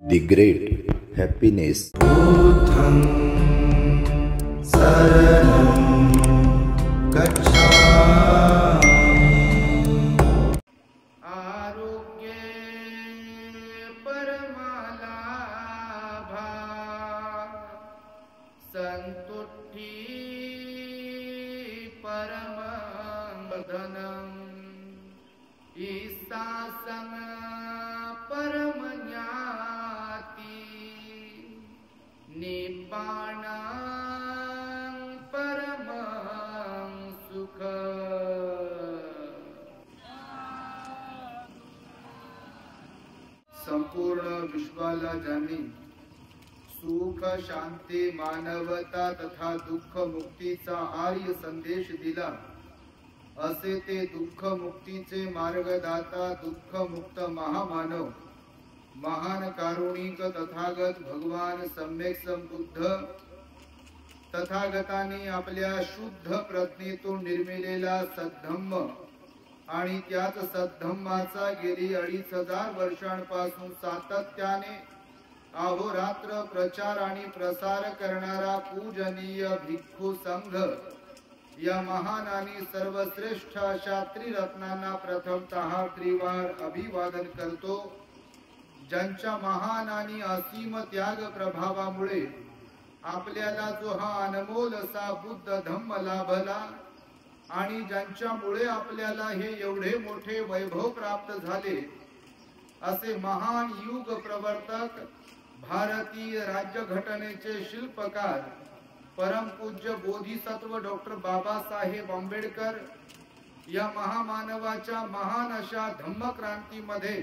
The great happiness. बुद्धं शरणं गच्छामि। आरोग्ये परमालाभा संतुष्टि परमधनम् ईसासन परमज्ञाति निपाणं परमं सुख। संपूर्ण विश्वाला ज्यांनी सुख शांती मानवता तथा दुःख मुक्तीचा आर्य संदेश दिला, असे ते दुःख मुक्तीचे मार्गदाता दुःख मुक्त महामानव महान कारुणिक तथागत भगवान सम्यक संबुद्ध तथागतांनी आपल्या शुद्ध प्रज्ञेतून निर्मिलेला सद्धम्म आणि त्याच सद्धम्माचा गेली 2500 वर्षांपासून सातत्याने अहोरात्र प्रचार आणि प्रसार करणारा पूजनीय भिक्खू संघ या महान आणि सर्वश्रेष्ठ अशा त्रिरत्नांना प्रथमतः त्रिवार अभिवादन करतो, ज्यांच्या महान आणि असीम त्याग प्रभावामुळे आपल्याला जो हा अनमोल असा बुद्ध धम्म लाभला आणि ज्यांच्यामुळे आपल्याला हे एवढे मोठे वैभव प्राप्त झाले, असे महान युग प्रवर्तक भारतीय राज्यघटनेचे शिल्पकार परमपूज्य बोधिसत्व डॉक्टर बाबासाहेब आंबेडकर या महामानवाच्या महान अशा धम्मक्रांतीमध्ये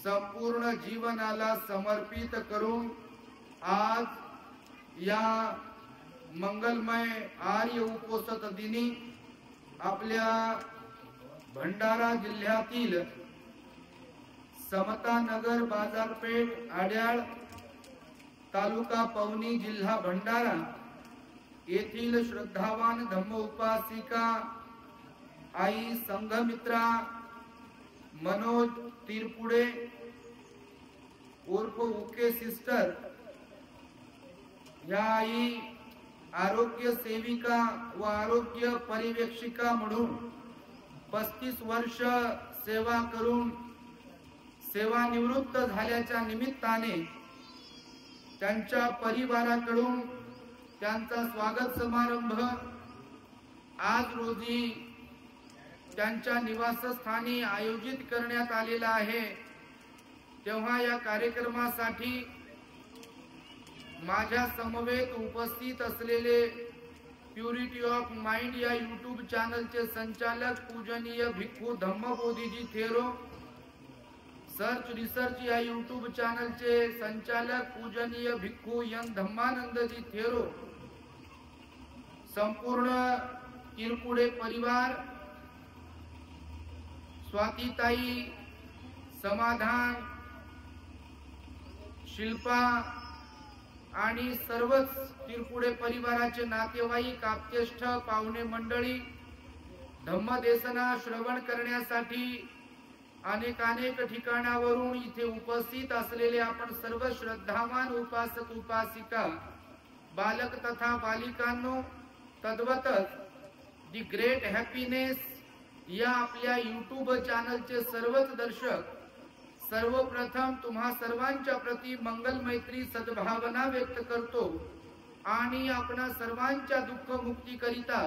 संपूर्ण जीवनाला समर्पित करून आज या मंगलमय आर्य उपोषित दिनी आपल्या भंडारा जिल्ह्यातील समता नगर बाजारपेठ आड्याळ तालुका पवनी जिल्हा भंडारा येथील श्रद्धावान धम्म उपासिका आई संघमित्रा मनोज तिरपुडे उर्फ उके सिस्टर या आई आरोग्य सेविका व आरोग्य पर्यवेक्षिका म्हणून 35 वर्ष सेवा करून सेवानिवृत्त झाल्याच्या निमित्ताने त्यांच्या परिवाराकडून त्यांचा स्वागत समारंभ आज रोजी त्यांच्या निवासस्थानी आयोजित करण्यात आलेला आहे। तेव्हा या कार्यक्रमासाठी माझ्या समवेत उपस्थित असलेले प्युरिटी ऑफ माइंड या यूट्यूब चॅनलचे संचालक पूजनीय भिक्खू धम्मबोधीजी थेरो, सर्च रिसर्च या यूट्यूब चॅनलचे संचालक पूजनीय भिक्खू यन धम्मानंदजी थेरो, संपूर्ण तिरपुडे परिवार, स्वातीताई, समाधान, शिल्पा आणि सर्वच तिरपुडे परिवाराचे नातेवाईक, आप्तेष्ट, पाहुणे मंडळी, धम्मदेसना श्रवण करण्यासाठी अनेक ठिकाणावरून इथे उपस्थित असलेले आपण सर्व श्रद्धावान उपासक उपासिका, बालक तथा बालिकांनो, तद्वतच दी ग्रेट हॅपीनेस या आपल्या यूट्यूब चॅनलचे सर्वच दर्शक, सर्वप्रथम तुम्हा सर्वांच्या प्रती मंगल मैत्री सद्भावना व्यक्त करतो आणि आपणा सर्वांच्या दुःख मुक्तीकरिता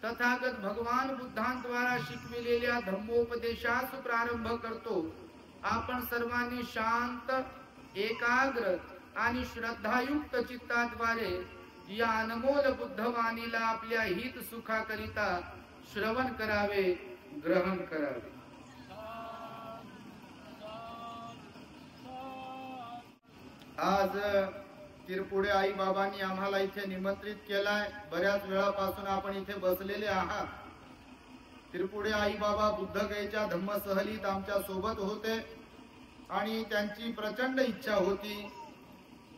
तथागत भगवान बुद्धांद्वारा शिकविलेल्या धम्मोपदेशास प्रारंभ करतो। आपण सर्वांनी शांत, एकाग्र आणि श्रद्धायुक्त चित्ताद्वारे या अनमोल बुद्धवाणीला आपल्या हित सुखाकरिता श्रवण करावे, ग्रहण करावे। आज तिरपुडे आई बाबांनी आम्हाला इथे निमंत्रित केलाय। बऱ्याच वेळापासून आपण इथे बसलेले आहात। तिरपुडे आई बाबा बुद्धगयेच्या धम्म सहलीत आमच्या सोबत होते आणि त्यांची प्रचंड इच्छा होती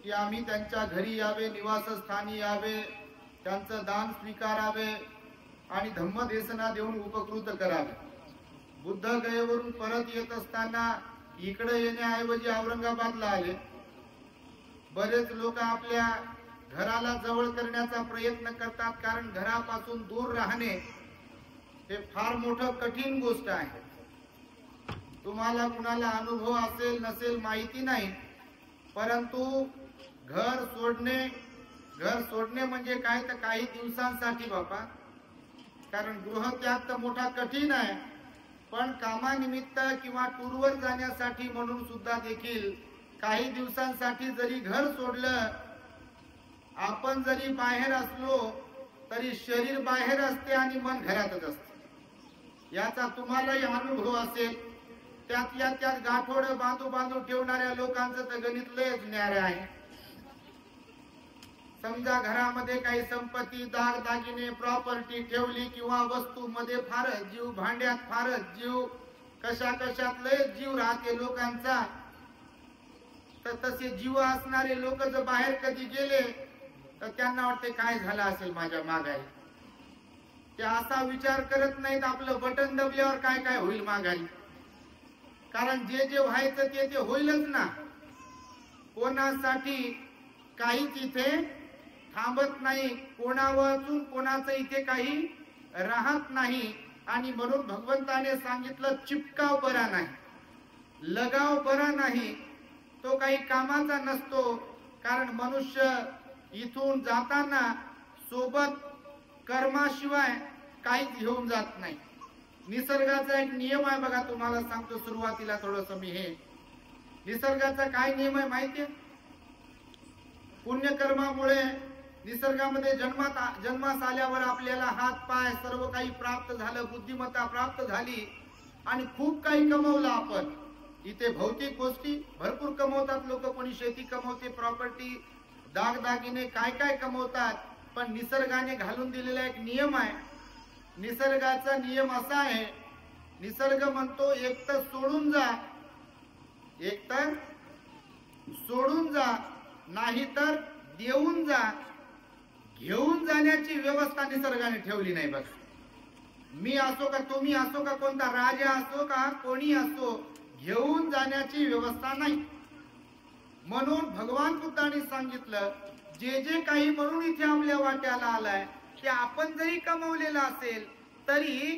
की आम्ही त्यांच्या घरी यावे, निवासस्थानी यावे, त्यांचं दान स्वीकारावे आणि धम्मदेसना देऊन उपकृत करावे। बुद्धगयेवरून परत येत असताना इकडे येण्याऐवजी औरंगाबादला आले. बरेच लोक आपल्या घराला जवळ करण्याचा प्रयत्न करतात, कारण घरापासून दूर राहणे हे फार मोठं कठीण गोष्ट आहे. तुम्हाला कुणाला अनुभव असेल नसेल माहिती नाही, परंतु घर सोडणे म्हणजे काय तर काही दिवसांसाठी बापा, कारण गृहत्याग तर मोठा कठीण आहे, पण कामानिमित्त किंवा टूरवर जाण्यासाठी म्हणून सुद्धा देखील काही दिवसांसाठी जरी घर सोडलं, आपण जरी बाहेर असलो तरी शरीर बाहेर असते आणि मन घरातच असते. याचा तुम्हालाही अनुभव असेल. त्यात गाठोड बांधू ठेवणाऱ्या लोकांचं तर गणित लयच न्यारे आहे. समजा घरामध्ये काही संपत्ती, दागदागिने, प्रॉपर्टी ठेवली किंवा वस्तू मध्ये फारच जीव, भांड्यात फारच जीव, कशात लय जीव राहते लोकांचा. तर तसे जीव असणारे लोक जर बाहेर कधी गेले तर त्यांना वाटते काय झालं असेल माझ्या माघारी. ते असा विचार करत नाहीत आपलं बटन दबल्यावर काय काय होईल माघारी, कारण जे व्हायचं ते होईलच ना. कोणासाठी काहीच इथे थांबत नाही, कोणावाचून कोणाचं इथे काही राहत नाही. आणि म्हणून भगवंताने सांगितलं चिपकाव बरा नाही, लगाव बरा नाही, तो काही कामाचा नसतो. कारण मनुष्य इथून जाताना सोबत कर्माशिवाय काहीच घेऊन जात नाही. निसर्गाचा एक नियम आहे बघा, तुम्हाला सांगतो सुरुवातीला थोडस मी. हे निसर्गाचा काय नियम आहे माहितीये? पुण्यकर्मामुळे निसर्गामध्ये जन्मास आल्यावर आपल्याला हात पाय सर्व काही प्राप्त झालं, बुद्धिमत्ता प्राप्त झाली आणि खूप काही कमवलं आपण. इथे भौतिक गोष्टी भरपूर कमवतात लोक, कोणी शेती कमवते, प्रॉपर्टी, दागदागिने, काय कमवतात. पण निसर्गाने घालून दिलेला एक नियम आहे. निसर्गाचा नियम असा आहे, निसर्ग म्हणतो एक तर सोडून जा, नाही तर देऊन जा. घेऊन जाण्याची व्यवस्था निसर्गाने ठेवली नाही बघा. मी असो का तुम्ही असो का कोणता राजा असो का कोणी असो, घेऊन जाण्याची व्यवस्था नाही. म्हणून भगवान बुद्धांनी सांगितलं, जे काही म्हणून इथे आपल्या वाट्याला आलाय ते आपण जरी कमवलेलं असेल तरी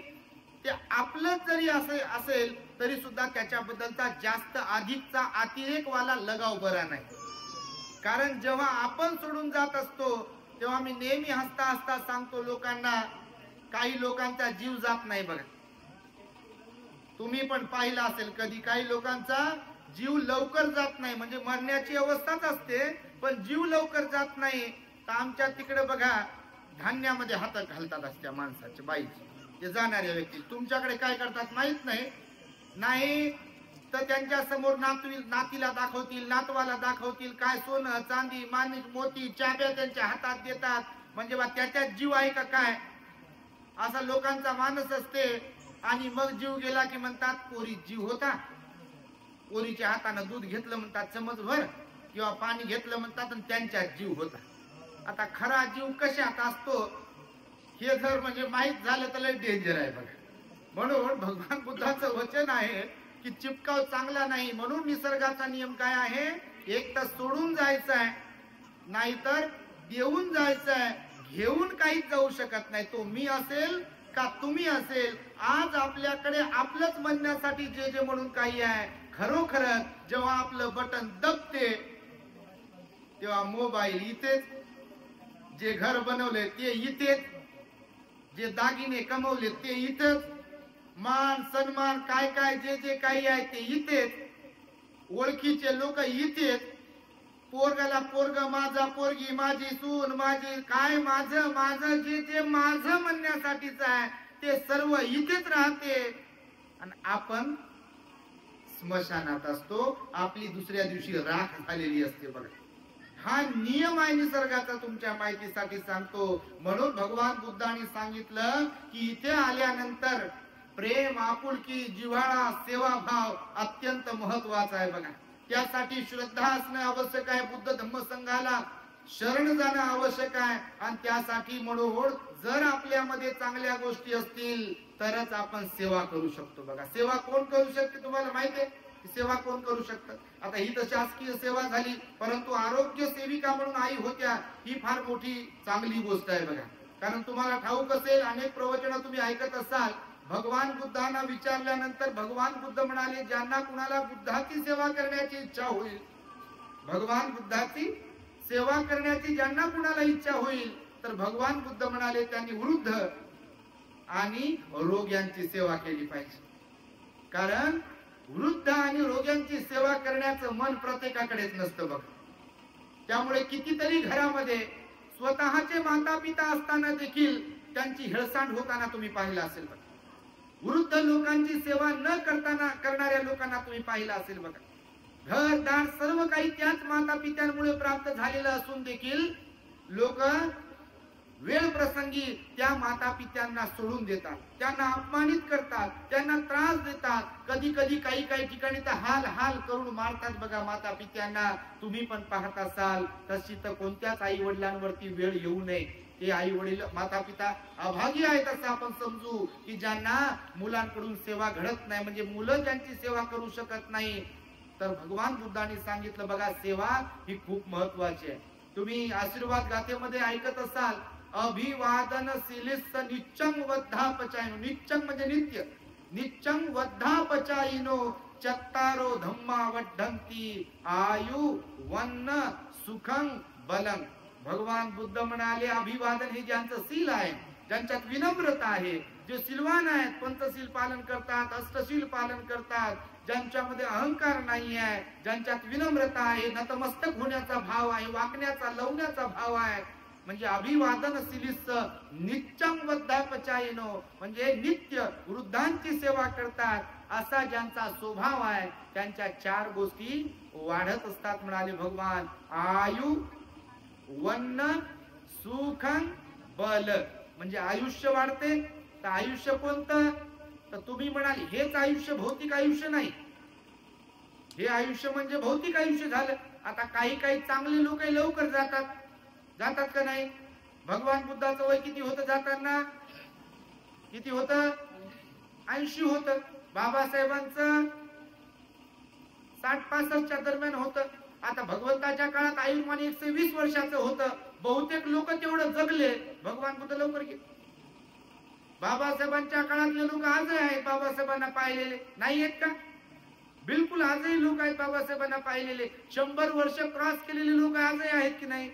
ते आपलंच जरी असेल तरी सुद्धा त्याच्याबद्दलचा जास्त अधिकचा अतिरेकवाला लगाव बरा नाही. कारण जेव्हा आपण सोडून जात असतो तेव्हा मी नेहमी हसता सांगतो लोकांना, काही लोकांचा जीव जात नाही बघा. तुम्ही पण पाहिलं असेल कधी, काही लोकांचा जीव लवकर जात नाही, म्हणजे मरण्याची अवस्थाच असते पण जीव लवकर जात नाही. तर आमच्या तिकडे बघा धान्यामध्ये हात घालतात असत्या माणसाच्या, बाईची, जे जाणाऱ्या व्यक्ती. तुमच्याकडे काय करतात माहित नाही तर त्यांच्या समोर नातीला दाखवतील, नातवाला दाखवतील, काय सोनं चांदी माणिक मोती चाब्या त्यांच्या हातात देतात. म्हणजे बा त्याच्यात जीव आहे का काय, असा लोकांचा मानस असते. आणि मग जीव गेला की म्हणतात पोरीत जीव होता, पोरीच्या हाताने दूध घेतलं म्हणतात चमचभर, किंवा पाणी घेतलं म्हणतात आणि त्यांच्यात जीव होता. आता खरा जीव कशात असतो हे जर म्हणजे माहित झालं तर लय डेंजर आहे बघा. म्हणून भगवान बुद्धाचं वचन आहे की चिपकाव चांगला नाही. म्हणून निसर्गाचा नियम काय आहे, एक तर सोडून जायचं आहे, नाहीतर देऊन जायचं आहे. घेऊन काहीच जाऊ शकत नाही. तो मी असेल का तुम्ही असेल, आज आपल्याकडे आपलंच म्हणण्यासाठी जे म्हणून काही आहे. खरोखरच जेव्हा आपलं बटन दबते तेव्हा मोबाईल इथेच, जे घर बनवले ते इथेच, जे दागिने कमवले ते इथेच, मान सन्मान काय जे काही आहे ते इथेच, ओळखीचे लोक इथेच, पोरगाला पोरग माझा, पोरगी माझी, सून माझी, काय माझं जे माझं म्हणण्यासाठीच आहे ते सर्व इथेच राहते. आणि आपण स्मशानात असतो, आपली दुसऱ्या दिवशी राख झालेली असते बघा. हा नियम आहे निसर्गाचा, तुमच्या माहितीसाठी सांगतो. म्हणून भगवान बुद्धांनी सांगितलं की इथे आल्यानंतर प्रेम, आपुलकी, जिव्हाळा, सेवाभाव अत्यंत महत्वाचा आहे बघा. त्यासाठी श्रद्धा असणं आवश्यक आहे, बुद्ध धम्म संघाला शरण जाणं आवश्यक आहे. आणि त्यासाठी म्हणून जर आपल्यामध्ये चांगल्या गोष्टी असतील तरच आपण सेवा करू शकतो बघा. सेवा कोण करू शकते तुम्हाला माहिती आहे? सेवा कोण करू शकतं? आता ही तर शासकीय सेवा झाली, परंतु आरोग्य सेविका म्हणून आई होत्या, ही फार मोठी चांगली गोष्ट आहे बघा. कारण तुम्हाला ठाऊक असेल, अनेक प्रवचनं तुम्ही ऐकत असाल, भगवान बुद्धांना विचारल्यानंतर भगवान बुद्ध म्हणाले, ज्यांना कुणाला बुद्धाची सेवा करण्याची इच्छा होईल, भगवान बुद्धाची सेवा करण्याची ज्यांना कुणाला इच्छा होईल, तर भगवान बुद्ध म्हणाले त्यांनी वृद्ध आणि रोग्यांची सेवा केली पाहिजे. कारण वृद्ध आणि रोग्यांची सेवा करण्याचं मन प्रत्येकाकडेच नसतं बघ. त्यामुळे कितीतरी घरामध्ये स्वतःचे माता पिता असताना देखील त्यांची हेळसांड होताना तुम्ही पाहिलं असेल बघा. वृद्ध लोकांची सेवा न करणाऱ्या लोकांना तुम्ही पाहिलं असेल बघा. घरदार सर्व काही त्याच माता पित्यांमुळे प्राप्त झालेलं असून देखील लोक वेळ प्रसंगी त्या माता पित्यांना सोडून देतात, त्यांना अपमानित करतात, त्यांना त्रास देतात, कधी कधी काही ठिकाणी तर हाल करून मारतात बघा माता पित्यांना. तुम्ही पण पाहत असाल, तशी तर कोणत्याच आई वडिलांवरती वेळ येऊ नये. ते आई वडील माता पिता अभागी आहेत असं आपण समजू, की ज्यांना मुलांकडून सेवा घडत नाही, म्हणजे मुलं ज्यांची सेवा करू शकत नाही. तर भगवान बुद्धांनी सांगितलं बघा, सेवा ही खूप महत्वाची आहे. तुम्ही आशीर्वाद गाथेमध्ये ऐकत असाल, अभिवादनशीलिस्स नित्यं वद्धापचायिनो. नित्यं म्हणजे नित्य, नित्यं वद्धापचायिनो चत्तारो धम्मा वड्ढन्ति आयु वन्न सुखं बलं. भगवान बुद्ध म्हणाले, अभिवादन हे ज्यांचं शील आहे, ज्यांच्यात विनम्रता आहे, जे सिलवान आहेत, पंचशील पालन करतात, अष्टशील पालन करतात, ज्यांच्यामध्ये अहंकार नाही आहे, ज्यांच्यात विनम्रता आहे, नतमस्तक होण्याचा भाव आहे, वाकण्याचा लवण्याचा भाव आहे, म्हणजे अभिवादनशीलिस्स नित्यं वद्धापचायिनो, म्हणजे नित्य वृद्धांची सेवा करतात, असा ज्यांचा स्वभाव आहे, त्यांच्या 4 गोष्टी वाढत असतात म्हणाले भगवान. आयु वन्न सुखं बल. म्हणजे आयुष्य वाढते. तर आयुष्य कोणतं? तर तुम्ही म्हणाल हेच आयुष्य, भौतिक आयुष्य नाही. हे आयुष्य म्हणजे भौतिक आयुष्य झालं. आता काही चांगले लोक लवकर जातात का नाही? भगवान बुद्धाचं वय किती होतं जाताना? किती होतं? 80 होतं. बाबासाहेबांचं 60-65च्या दरम्यान होतं. आता भगवंताच्या काळात आयुर्मान 120 वर्षाचं होतं. बहुतेक लोक तेवढं जगले, भगवान बुद्ध लवकर गेले. बाबासाहेबांच्या काळातले लोक आजही आहेत, बाबासाहेबांना पाहिलेले नाही आहेत का? बिलकुल आजही लोक आहेत बाबासाहेबांना पाहिलेले. 100 वर्ष क्रॉस केलेले लोक आजही आहेत की नाही?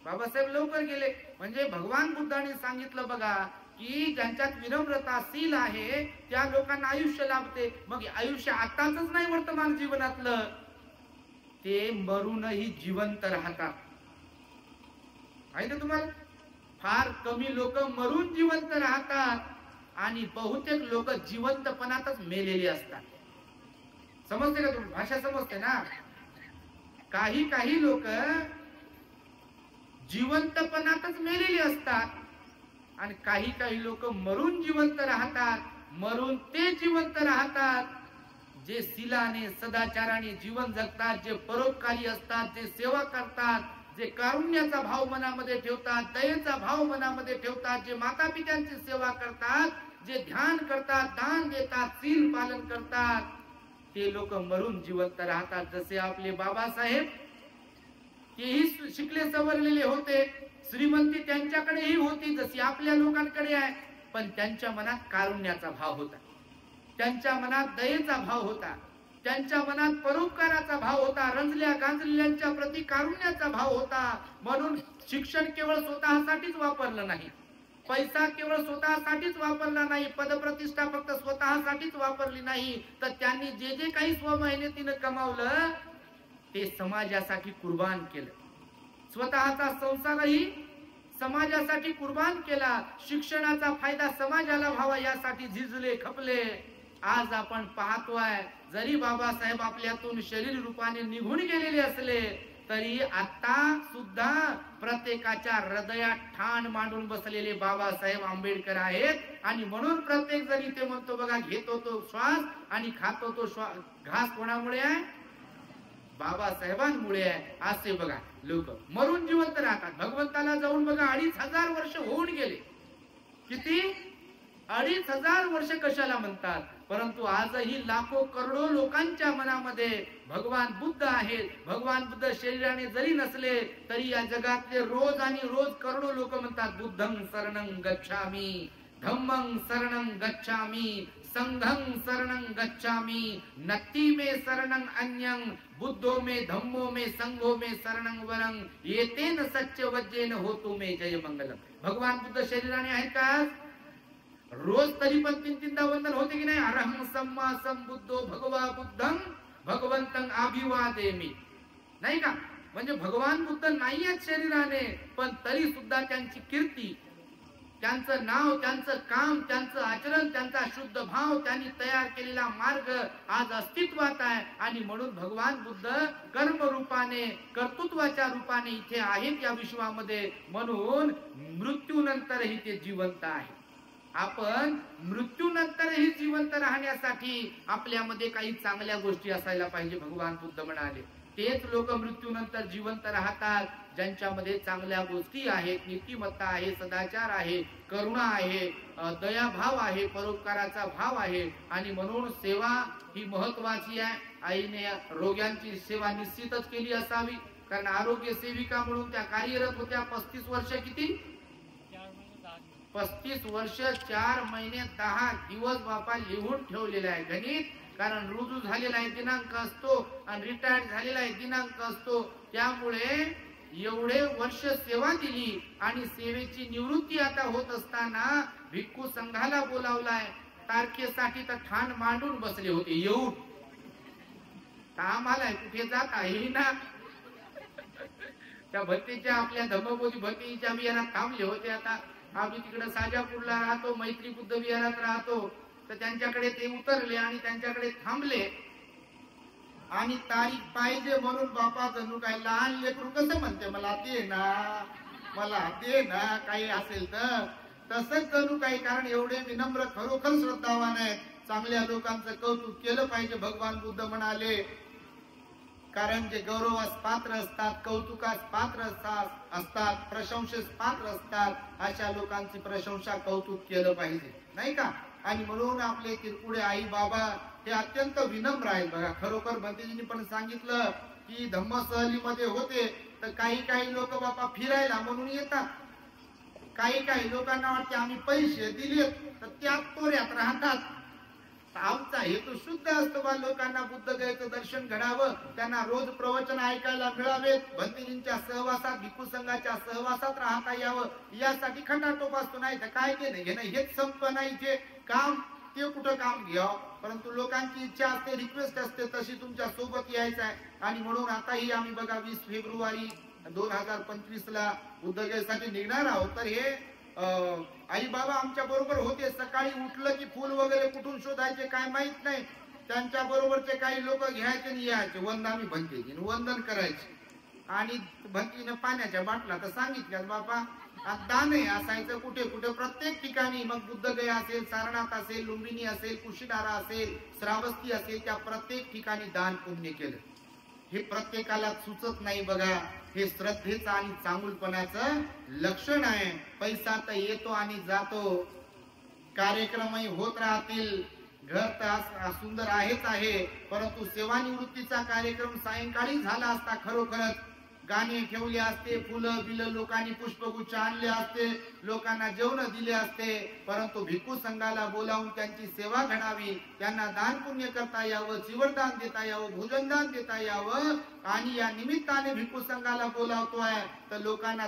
बाबासाहेब लवकर गेले. म्हणजे भगवान बुद्धांनी सांगितलं बघा, की ज्यांच्यात विनम्रता शील आहे त्या लोकांना आयुष्य लाभते. मग आयुष्य आताच नाही, वर्तमान जीवनातलं, ते मरूनही जिवंत राहतात. माहिती तुम्हाला? फार कमी लोक मरून जिवंत राहतात आणि बहुतेक लोक जिवंतपणातच मेलेली असतात. समजते का तुम्ही? भाषा समजते ना? काही लोक जिवंतपणातच मेलेली असतात आणि काही लोक मरून जिवंत राहतात. मरून ते जिवंत राहतात जे शीलाने सदाचाराने जीवन जगतात, जे परोपकारी असतात, जे सेवा करतात, जे कारुण्याचा भाव मनामध्ये ठेवतात, दयेचा भाव मनामध्ये ठेवतात, जे माता पित्यांची सेवा करतात, जे ध्यान करतात, दान देतात, शील पालन करतात, ते लोक मरून जिवंत राहतात. जसे आपले बाबासाहेब, तेही शिकले सवरलेले होते, श्रीमंती त्यांच्याकडेही होती जशी आपल्या लोकांकडे आहे, पण त्यांच्या मनात कारुण्याचा भाव होता, त्यांच्या मनात दयेचा भाव होता, त्यांच्या मनात परोपकाराचा भाव होता, रंजल्या गांजलेल्यांच्या प्रति कारुण्याचा भाव होता. म्हणून शिक्षण केवळ स्वतःसाठीच वापरलं नाही, पैसा केवळ स्वतःसाठीच वापरला नाही, पदप्रतिष्ठा फक्त स्वतःसाठीच वापरली नाही, तर त्यांनी जे काही स्वमेहनतीने कमावलं ते समाजासाठी कुर्बान केलं. स्वतःचा संसारही समाजासाठी कुर्बान केला. शिक्षणाचा फायदा समाजाला व्हावा यासाठी झिजले खपले. आज आपण पाहतोय, जरी बाबासाहेब आपल्यातून शरीर रूपाने निघून गेलेले असले तरी आता सुद्धा प्रत्येकाच्या हृदयात ठाण मांडून बसलेले बाबासाहेब आंबेडकर आहेत. आणि म्हणून प्रत्येक जण इथे म्हणतो बघा, घेतो तो श्वास आणि खातो तो घास कोणामुळे आहे? बाबासाहेबांमुळे आहे. असे बघा लोक मरून जिवंत राहतात. भगवंताला जाऊन बघा 2500 वर्ष होऊन गेले. किती? 2500 वर्ष कशाला म्हणतात, परंतु आजही लाखो करोडो लोकांच्या मनामध्ये भगवान बुद्ध आहेत. भगवान बुद्ध शरीराने जरी नसले तरी या जगातले रोज आणि रोज करोडो लोक म्हणतात बुद्धं शरणं गच्छामी, धम्मं शरणं गच्छामी, संघं शरणं गच्छामी, नत्ति मे शरणं अन्यं, बुद्धो मे धम्मो मे संघो मे शरणं वरं, येतेन सच्च वज्जेन होतो मे जय मंगलम. भगवान बुद्ध शरीराने आहेत का? रोज तरी पण 3-3दा वंदन होते की नाही? अरहं सम्मा संबुद्धो भगवा बुद्धं भगवंतं अभिवादेमि, नाही का? म्हणजे भगवान बुद्ध नाही आहेत शरीराने, पण तरी सुद्धा त्यांची कीर्ती, त्यांचं नाव, त्यांचं काम, त्यांचं आचरण, त्यांचा शुद्ध भाव, त्यांनी तयार केलेला मार्ग आज अस्तित्वात आहे. आणि म्हणून भगवान बुद्ध कर्म रूपाने, कर्तृत्वाच्या रूपाने इथे आहेत या विश्वामध्ये. म्हणून मृत्यूनंतरही ते जिवंत आहे. आपण मृत्यूनंतरही जिवंत राहण्यासाठी आपल्यामध्ये काही चांगल्या गोष्टी असायला पाहिजे. भगवान बुद्ध म्हणाले तेच लोक मृत्यूनंतर जिवंत राहतात ज्यांच्यामध्ये चांगल्या गोष्टी आहेत, नीतिमत्ता आहे, सदाचार आहे, करुणा आहे, दयाभाव आहे, परोपकाराचा भाव आहे. आणि म्हणून सेवा ही महत्वाची आहे. आईने रोग्यांची सेवा निश्चितच केली असावी, कारण आरोग्य सेविका म्हणून त्या कार्यरत होत्या. 35 वर्ष किती? 35 वर्ष 4 महिने 10 दिवस बापा लिहून ठेवलेले आहे गणित. कारण रुजू झालेला आहे दिनांक असतो आणि रिटायर्ड झालेला आहे दिनांक असतो. त्यामुळे एवढे वर्ष सेवा दिली आणि सेवेची निवृत्ती आता होत असताना भिक्खू संघाला बोलावलाय. तारखेसाठी तर ठाण मांडून बसले होते. येऊ आम्हाला कुठे जात आहे ना. त्या भट्टीच्या आपल्या धम्मबोधी भट्टीच्या विहारात थांबले होते. आता आम्ही तिकडे साजापूरला राहतो, मैत्री बुद्ध विहारात राहतो, तर त्यांच्याकडे ते उतरले आणि त्यांच्याकडे थांबले. आणि तारीख पाहिजे म्हणून बापा जणू काय लहान लेकरू कसं म्हणते मला दे ना, मला दे ना, काही असेल तर तसंच जणू काही. कारण एवढे विनम्र खरोखर श्रद्धावान आहेत. चांगल्या लोकांचं कौतुक केलं पाहिजे. भगवान बुद्ध म्हणाले कारण जे गौरवास पात्र असतात, कौतुकास पात्र असतात, प्रशंसेस पात्र असतात, अशा लोकांची प्रशंसा कौतुक केलं पाहिजे, नाही का? आणि म्हणून आपले तिरपुडे आई बाबा हे अत्यंत विनम्र आहेत. बघा खरोखर भंतेजींनी पण सांगितलं की धम्म सहलीमध्ये होते तर काही लोक बाबा फिरायला म्हणून येतात. काही लोकांना वाटते आम्ही पैसे दिले तर त्यात तोऱ्यात राहतात. आमचा हेतू शुद्ध असतो बा लोकांना बुद्धगयेचं दर्शन घडावं, त्यांना रोज प्रवचन ऐकायला मिळावेत, भंतेजींच्या सहवासात, भिक्खू संघाच्या सहवासात राहता यावं, यासाठी खटाटोप असतो. नाही तर काय घेणं हेच संपत नाही. जे काम ते कुठं काम घ्यावं, परंतु लोकांची इच्छा असते, रिक्वेस्ट असते तशी तुमच्या सोबत यायचं आहे. आणि म्हणून आताही आम्ही बघा 20 फेब्रुवारी 2025 बुद्धगयेसाठी निघणार आहोत. तर हे आई बाबा आमच्या बरोबर होते. सकाळी उठलं की फुल वगैरे कुठून शोधायचे काय माहित नाही. त्यांच्या बरोबरचे काही लोक घ्यायचे आणि यायचे. वंदन भंतेजी वंदन करायचे. आणि भंतीनं पाण्याच्या बाटला तर सांगितल्यात बापा दाने असायचं कुठे कुठे प्रत्येक ठिकाणी. मग बुद्धगया असेल, सारनाथ असेल, लुंबिनी असेल, कुशीदारा असेल, श्रावस्ती असेल, त्या प्रत्येक ठिकाणी दान पुण्य केलं. हे प्रत्येकाला सुचत नाही बघा. हे श्रद्धेचं आणि चांगुलपणाचं लक्षण आहे. पैसा तर येतो आणि जातो, कार्यक्रमही होत राहतील, घर तर सुंदर आहेच आहे, परंतु सेवानिवृत्तीचा कार्यक्रम सायंकाळी झाला असता खरोखरच गाणे ठेवले असते, फुलं बिलं लोकांनी पुष्पगुच्छ आणले असते, लोकांना जेवण दिले असते, परंतु भिक्खू संघाला बोलावून त्यांची सेवा घडावी, त्यांना दान पुण्य करता यावं, चिवरदान देता यावं, भोजनदान देता यावं. आणि या निमित्ताने भिक्खू संघाला बोलावतोय तर लोकांना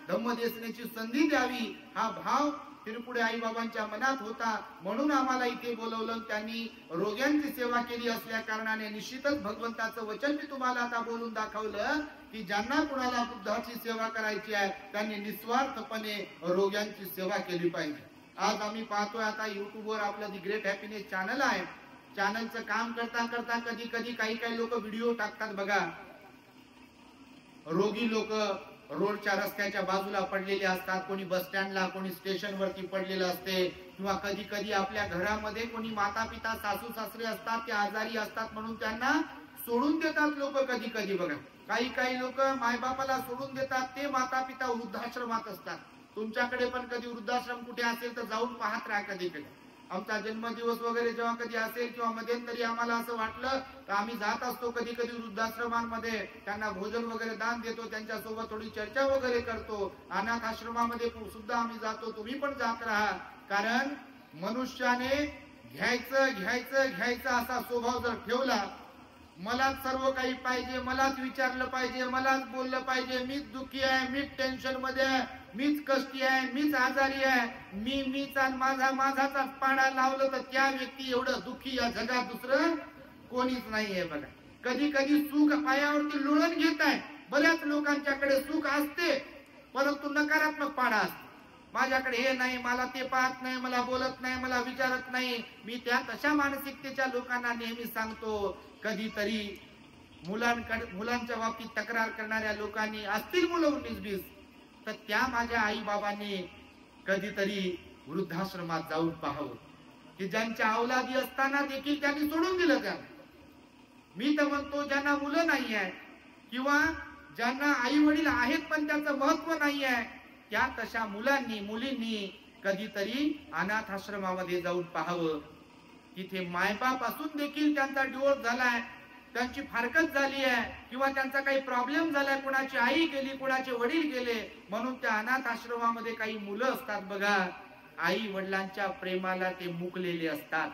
धम्मदेशनेची संधी द्यावी हा भाव तिरपुडे आई बाबांच्या मनात होता. म्हणून आम्हाला इथे बोलवलं. त्यांनी रोग्यांची सेवा केली असल्या कारणाने निश्चितच भगवंताचं वचन मी तुम्हाला आता बोलून दाखवलं की ज्यांना कुणाला बुद्धाची सेवा करायची आहे त्यांनी निस्वार्थपणे रोग्यांची सेवा केली पाहिजे. आज आम्ही पाहतोय आता युट्यूबवर आपलं दी ग्रेट हॅपीनेस चॅनल आहे. चॅनलचं काम करता करता कधी कधी काही लोक व्हिडिओ टाकतात बघा. रोगी लोक रोडच्या रस्त्याच्या बाजूला पडलेले असतात, कोणी बस स्टँडला, कोणी स्टेशन वरती पडलेलं असते, किंवा कधी कधी आपल्या घरामध्ये कोणी माता पिता सासू सासरे असतात, ते आजारी असतात म्हणून त्यांना सोडून देतात लोक. कधी कधी बघा काही लोक मायबापाला सोडून देतात, ते माता पिता वृद्धाश्रमात असतात. तुमच्याकडे पण कधी वृद्धाश्रम कुठे असेल तर जाऊन पाहत राहा कधी कधी. आमचा जन्मदिवस वगैरे जेव्हा कधी असेल किंवा मध्यंतरी आम्हाला असं वाटलं तर आम्ही जात असतो कधी कधी वृद्धाश्रमांमध्ये, त्यांना भोजन वगैरे दान देतो, त्यांच्या सोबत थोडी चर्चा वगैरे करतो. अनाथ आश्रमामध्ये सुद्धा आम्ही जातो, तुम्ही पण जात राहा. कारण मनुष्याने घ्यायचं घ्यायचं घ्यायचं असा स्वभाव जर ठेवला, मलाच सर्व काही पाहिजे, मलाच विचारलं पाहिजे, मलाच बोललं पाहिजे, मीच दुःखी आहे, मीच टेन्शन मध्ये आहे, मीच कष्टी आहे, मीच आजारी आहे, मीच आणि माझाच पाडा लावलं तर त्या व्यक्ती एवढं दुःखी या जगात दुसरं कोणीच नाहीये बघा. कधी कधी सुख पायावरती लोळण घेत आहे. बऱ्याच लोकांच्याकडे सुख असते परंतु नकारात्मक पाडा असतो. माझ्याकडे हे नाही, मला ते पाहत नाही, मला बोलत नाही, मला विचारत नाही. मी त्या तशा मानसिकतेच्या लोकांना नेहमी सांगतो, कधीतरी मुलांच्या बाबतीत तक्रार करणाऱ्या लोकांनी असतील मुलं 19-20 तर त्या माझ्या आई बाबांनी कधीतरी वृद्धाश्रमात जाऊन पाहावं की ज्यांच्या अवलादी असताना देखील त्यांनी सोडून दिलं. त्या मी तर म्हणतो ज्यांना मुलं नाही आहे किंवा ज्यांना आई वडील आहेत पण त्याचं महत्व नाही आहे, त्या तशा मुलांनी मुलींनी कधीतरी अनाथ आश्रमामध्ये जाऊन पाहावं. तिथे मायबाप असून देखील त्यांचा डिवोर्स झालाय, त्यांची फारकत झाली आहे किंवा त्यांचा काही प्रॉब्लेम झालाय, कुणाची आई गेली, कुणाचे वडील गेले, म्हणून त्या अनाथ आश्रमामध्ये काही मुलं असतात बघा, आई वडिलांच्या प्रेमाला ते मुकलेले असतात.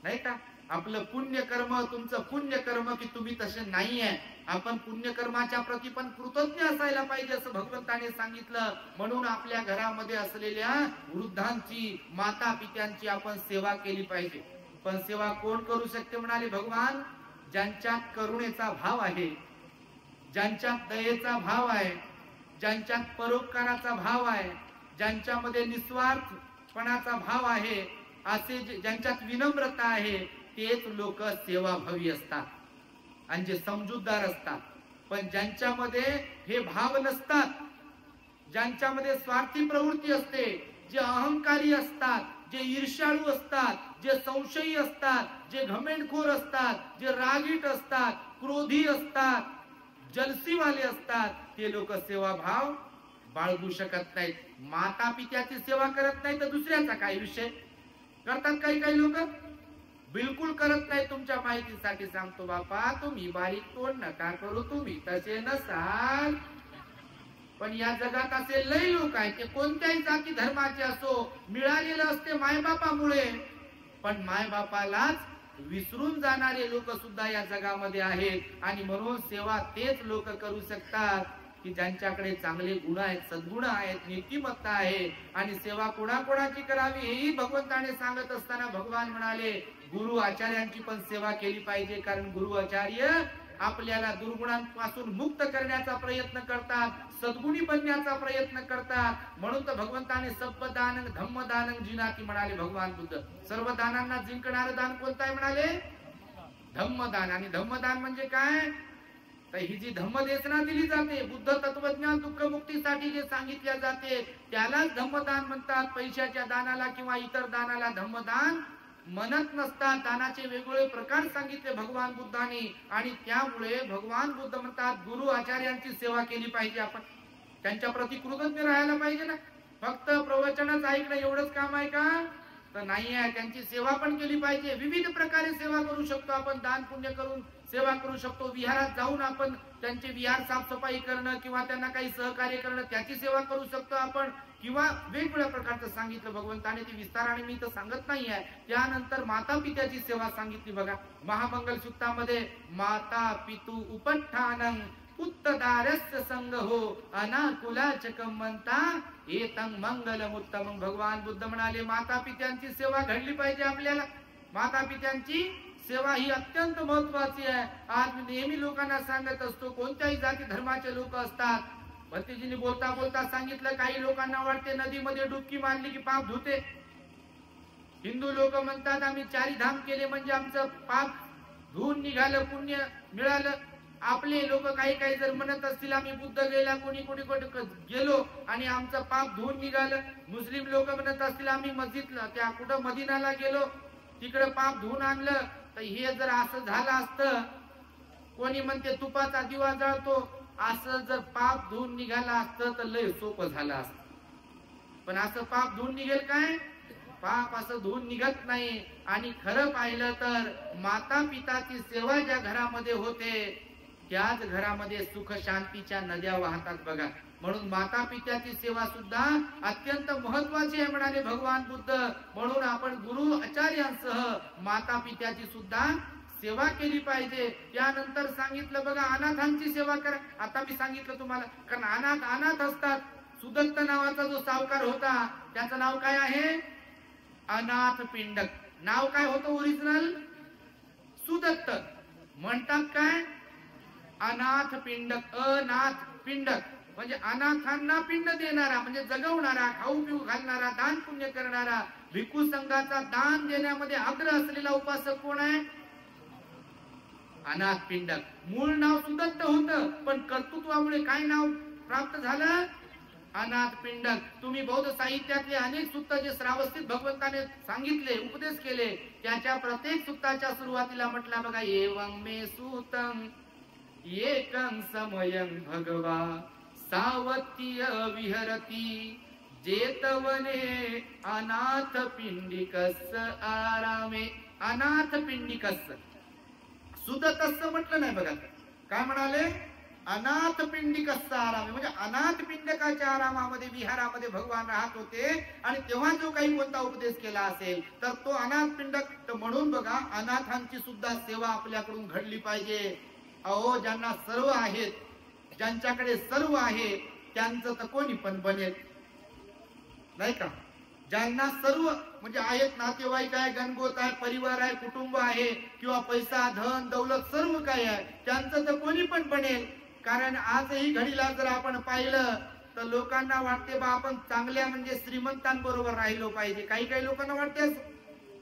नाही का? आपलं पुण्यकर्म, तुमचं पुण्यकर्म की तुम्ही तसे नाहीये. आपण पुण्यकर्माच्या प्रती पण कृतज्ञ असायला पाहिजे असं भगवंताने सांगितलं. म्हणून आपल्या घरामध्ये असलेल्या वृद्धांची, माता पित्यांची आपण सेवा केली पाहिजे. पण सेवा कोण करू शकते म्हणाले भगवान? ज्यांच्यात करुणेचा भाव आहे, ज्यांच्यात दयेचा भाव आहे, ज्यांच्यात परोपकाराचा भाव आहे, ज्यांच्यामध्ये निस्वार्थपणाचा भाव आहे, असे ज्यांच्यात विनम्रता आहे, तेच लोक सेवाभावी असतात आणि जे समजूतदार असतात. पण ज्यांच्यामध्ये हे भाव नसतात, ज्यांच्यामध्ये स्वार्थी प्रवृत्ती असते, जे अहंकारी असतात, जे ईर्ष्याळू असतात, जे संशयी असतात, जे घमेंडखोर असतात, जे रागीट असतात, क्रोधी असतात, जलसीवाले असतात, ते लोक सेवाभाव बाळगू शकत नाहीत. माता पित्याची सेवा करत नाही तर दुसऱ्याचा काय विषय? करतात काही काही लोक? बिलकुल करत नाही. तुमच्या माहितीसाठी सांगतो बापा, तुम्ही बारीक तोंड नका करू, तुम्ही तसे नसाल. पण या जगात असे लय लोक आहेत, ते कोणत्याही जाती धर्माचे असो, मिळालेलं असते मायबापामुळे, पण मायबापालाच विसरून जाणारे लोक सुद्धा या जगामध्ये आहेत. आणि म्हणून सेवा तेच लोक करू शकतात की ज्यांच्याकडे चांगले गुण आहेत, सद्गुण आहेत, नीतिमत्ता आहे. आणि सेवा कोणाकोणाची करावी हेही भगवंताने सांगत असताना भगवान म्हणाले, गुरु आचार्यांची पण सेवा केली पाहिजे. कारण गुरु आचार्य आपल्याला दुर्गुणांपासून मुक्त करण्याचा प्रयत्न करतात, सद्गुणी बनण्याचा प्रयत्न करतात. म्हणून तर भगवंताने सब्बदानं धम्मदानं जिनाती म्हणाले भगवान बुद्ध. सर्व दानांना जिंकणारं दान कोणतं आहे म्हणाले? धम्मदान. आणि धम्मदान म्हणजे काय? तर ही जी धम्मदेशना दिली जाते, बुद्ध तत्वज्ञान दुःख मुक्तीसाठी जे सांगितले जाते त्यालाच धम्मदान म्हणतात. पैशाच्या दानाला किंवा इतर दानाला धम्मदान म्हणत नसतात. दानाचे वेगवेगळे प्रकार सांगितले भगवान बुद्धांनी. आणि त्यामुळे भगवान बुद्ध म्हणतात, गुरु आचार्यांची सेवा केली पाहिजे. आपण त्यांच्या प्रती कृतज्ञ राहायला पाहिजे ना. फक्त प्रवचनच ऐकणं एवढंच काम आहे का? तर नाही आहे. त्यांची सेवा पण केली पाहिजे. विविध प्रकारे सेवा करू शकतो आपण. दान पुण्य करून सेवा करू शकतो. विहारात जाऊन आपण त्यांचे विहार साफसफाई करणं किंवा त्यांना काही सहकार्य करणं, त्याची सेवा करू शकतो आपण. किंवा वेगवेगळ्या प्रकारचं सांगितलं भगवंताने, ती विस्ताराने मी तर सांगत नाही आहे. त्यानंतर माता पित्याची सेवा सांगितली बघा महामंगल सूक्तामध्ये. माता पितु उपठ्ठानं पुत्तदारस्य संग हो अनाकुलाचकं म्हणता एतं मंगलमुत्तमं. भगवान बुद्ध म्हणाले, माता पित्यांची सेवा घडली पाहिजे आपल्याला. माता पित्यांची सेवा ही अत्यंत महत्वाची आहे. आज मी नेहमी लोकांना सांगत असतो, कोणत्याही जाती धर्माचे लोक असतात. भरतीजींनी बोलता बोलता सांगितलं, काही लोकांना वाटते नदीमध्ये डुबकी मारली की पाप धुते. हिंदू लोक म्हणतात आम्ही 4 धाम केले म्हणजे आमचं पाप धुवून निघालं, पुण्य मिळालं. आपले लोक काही काही जर म्हणत असतील आम्ही बुद्ध गेला कोणी गेलो आणि आमचं पाप धुवून निघालं. मुस्लिम लोक म्हणत असतील आम्ही मस्जिदला त्या कुठं मदिनाला गेलो, तिकडे पाप धुवून आणलं. तर हे जर असं झालं असतं, कोणी म्हणते तुपाचा दिवा जळतो, असं जर पाप धुवून निघाला असतं तर लय सोपं झालं असतं. पण असं पाप धुवून निघेल काय? पाप असं धुवून निघत नाही. आणि खरं पाहिलं तर माता पिताची सेवा ज्या घरामध्ये होते त्याच घरामध्ये सुख शांतीच्या नद्या वाहतात बघा. म्हणून माता पित्याची सेवा सुद्धा अत्यंत महत्वाची आहे म्हणाले भगवान बुद्ध. म्हणून आपण गुरु आचार्यांसह माता पित्याची सुद्धा सेवा केली पाहिजे. त्यानंतर सांगितलं बघा अनाथांची सेवा करा. आता मी सांगितलं तुम्हाला, कारण अनाथ असतात. सुदत्त नावाचा जो सावकार होता त्याचं नाव काय आहे? अनाथ पिंडक. नाव काय होतं ओरिजिनल? सुदत्त. म्हणतात काय? अनाथ पिंडक. अनाथ पिंडक म्हणजे अनाथांना पिंड देणारा, म्हणजे जगवणारा, खाऊ पिऊ घालणारा, दान पुण्य करणारा. भिक्खू संघाचा दान देण्यामध्ये आग्रह असलेला उपासक कोण आहे? अनाथ पिंडक. मूळ नाव सुदत्त होतं, पण कर्तृत्वामुळे काय नाव प्राप्त झालं? अनाथ पिंडक. तुम्ही बौद्ध साहित्यातले अनेक सुत्त जे श्रावस्तीत भगवंताने सांगितले, उपदेश केले, त्याच्या प्रत्येक सुत्ताच्या सुरुवातीला म्हटला बघा, एवं मे सूतं एकं समयं भगवा सावत्य विहरती जेतवने अनाथ पिंडिकस्य आरामे. अनाथ पिंडिकस्य. सुदत्तस्य म्हटलं नाही बघा. काय म्हणाले? अनाथ पिंडिकस्य आरामे. म्हणजे अनाथ पिंडकाच्या आरामामध्ये, विहारामध्ये भगवान राहत होते. आणि तेव्हा जो काही कोणता उपदेश केला असेल तर तो अनाथ पिंडक. म्हणून बघा अनाथांची सुद्धा सेवा आपल्याकडून घडली पाहिजे. अहो ज्यांना सर्व आहेत, ज्यांच्याकडे सर्व आहे त्यांचं तर कोणी पण बनेल नाही का? ज्यांना सर्व म्हणजे आहेत, नातेवाईक आहे, गणगोत आहे, परिवार आहे, कुटुंब आहे, किंवा पैसा, धन, दौलत सर्व काय आहे, त्यांचं तर कोणी पण बनेल. कारण आजही घडीला जर आपण पाहिलं तर लोकांना वाटते बा आपण चांगल्या म्हणजे श्रीमंतांबरोबर राहिलो पाहिजे. काही लोकांना वाटते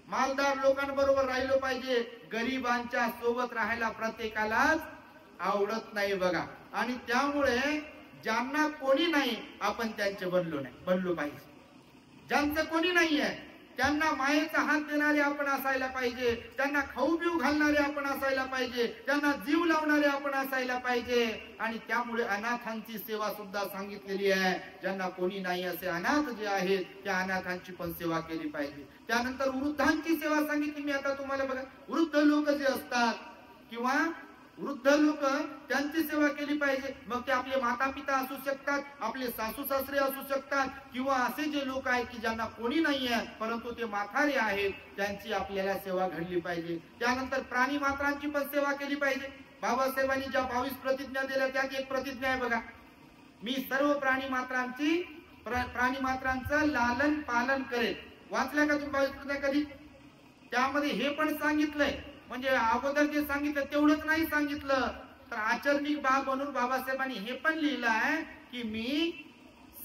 मालदार लोकांबरोबर राहिलो पाहिजे. गरिबांच्या सोबत राहायला प्रत्येकालाच आवडत नाही बघा. आणि त्यामुळे ज्यांना कोणी नाही आपण त्यांचे बनलो पाहिजे. ज्यांचं कोणी नाही आहे त्यांना मायेचा हात देणारे आपण असायला पाहिजे. त्यांना खाऊ पिऊ घालणारे आपण असायला पाहिजे. त्यांना जीव लावणारे आपण असायला पाहिजे. आणि त्यामुळे अनाथांची सेवा सुद्धा सांगितलेली आहे. ज्यांना कोणी नाही असे अनाथ जे आहेत त्या अनाथांची पण सेवा केली पाहिजे. त्यानंतर वृद्धांची सेवा सांगितली मी आता तुम्हाला बघा. वृद्ध लोक जे असतात किंवा वृद्ध लोक त्यांची सेवा केली पाहिजे. मग ते आपले माता पिता असू शकतात, आपले सासू सासरे असू शकतात, किंवा असे जे लोक आहेत की ज्यांना कोणी नाही आहे परंतु ते म्हातारे आहेत, त्यांची आपल्याला सेवा घडली पाहिजे. त्यानंतर प्राणी मात्रांची पण सेवा केली पाहिजे. बाबासाहेबांनी ज्या 22 प्रतिज्ञा दिल्या त्यात एक प्रतिज्ञा आहे बघा, मी सर्व प्राणी मात्रांचं लालन पालन करेल. वाचल्या का तुम्ही 22 प्रतिज्ञा कधी? त्यामध्ये हे पण सांगितलंय, म्हणजे अगोदर जे सांगितलं तेवढंच नाही सांगितलं, तर आचरणिक बाब म्हणून बाबासाहेबांनी हे पण लिहिलं आहे की मी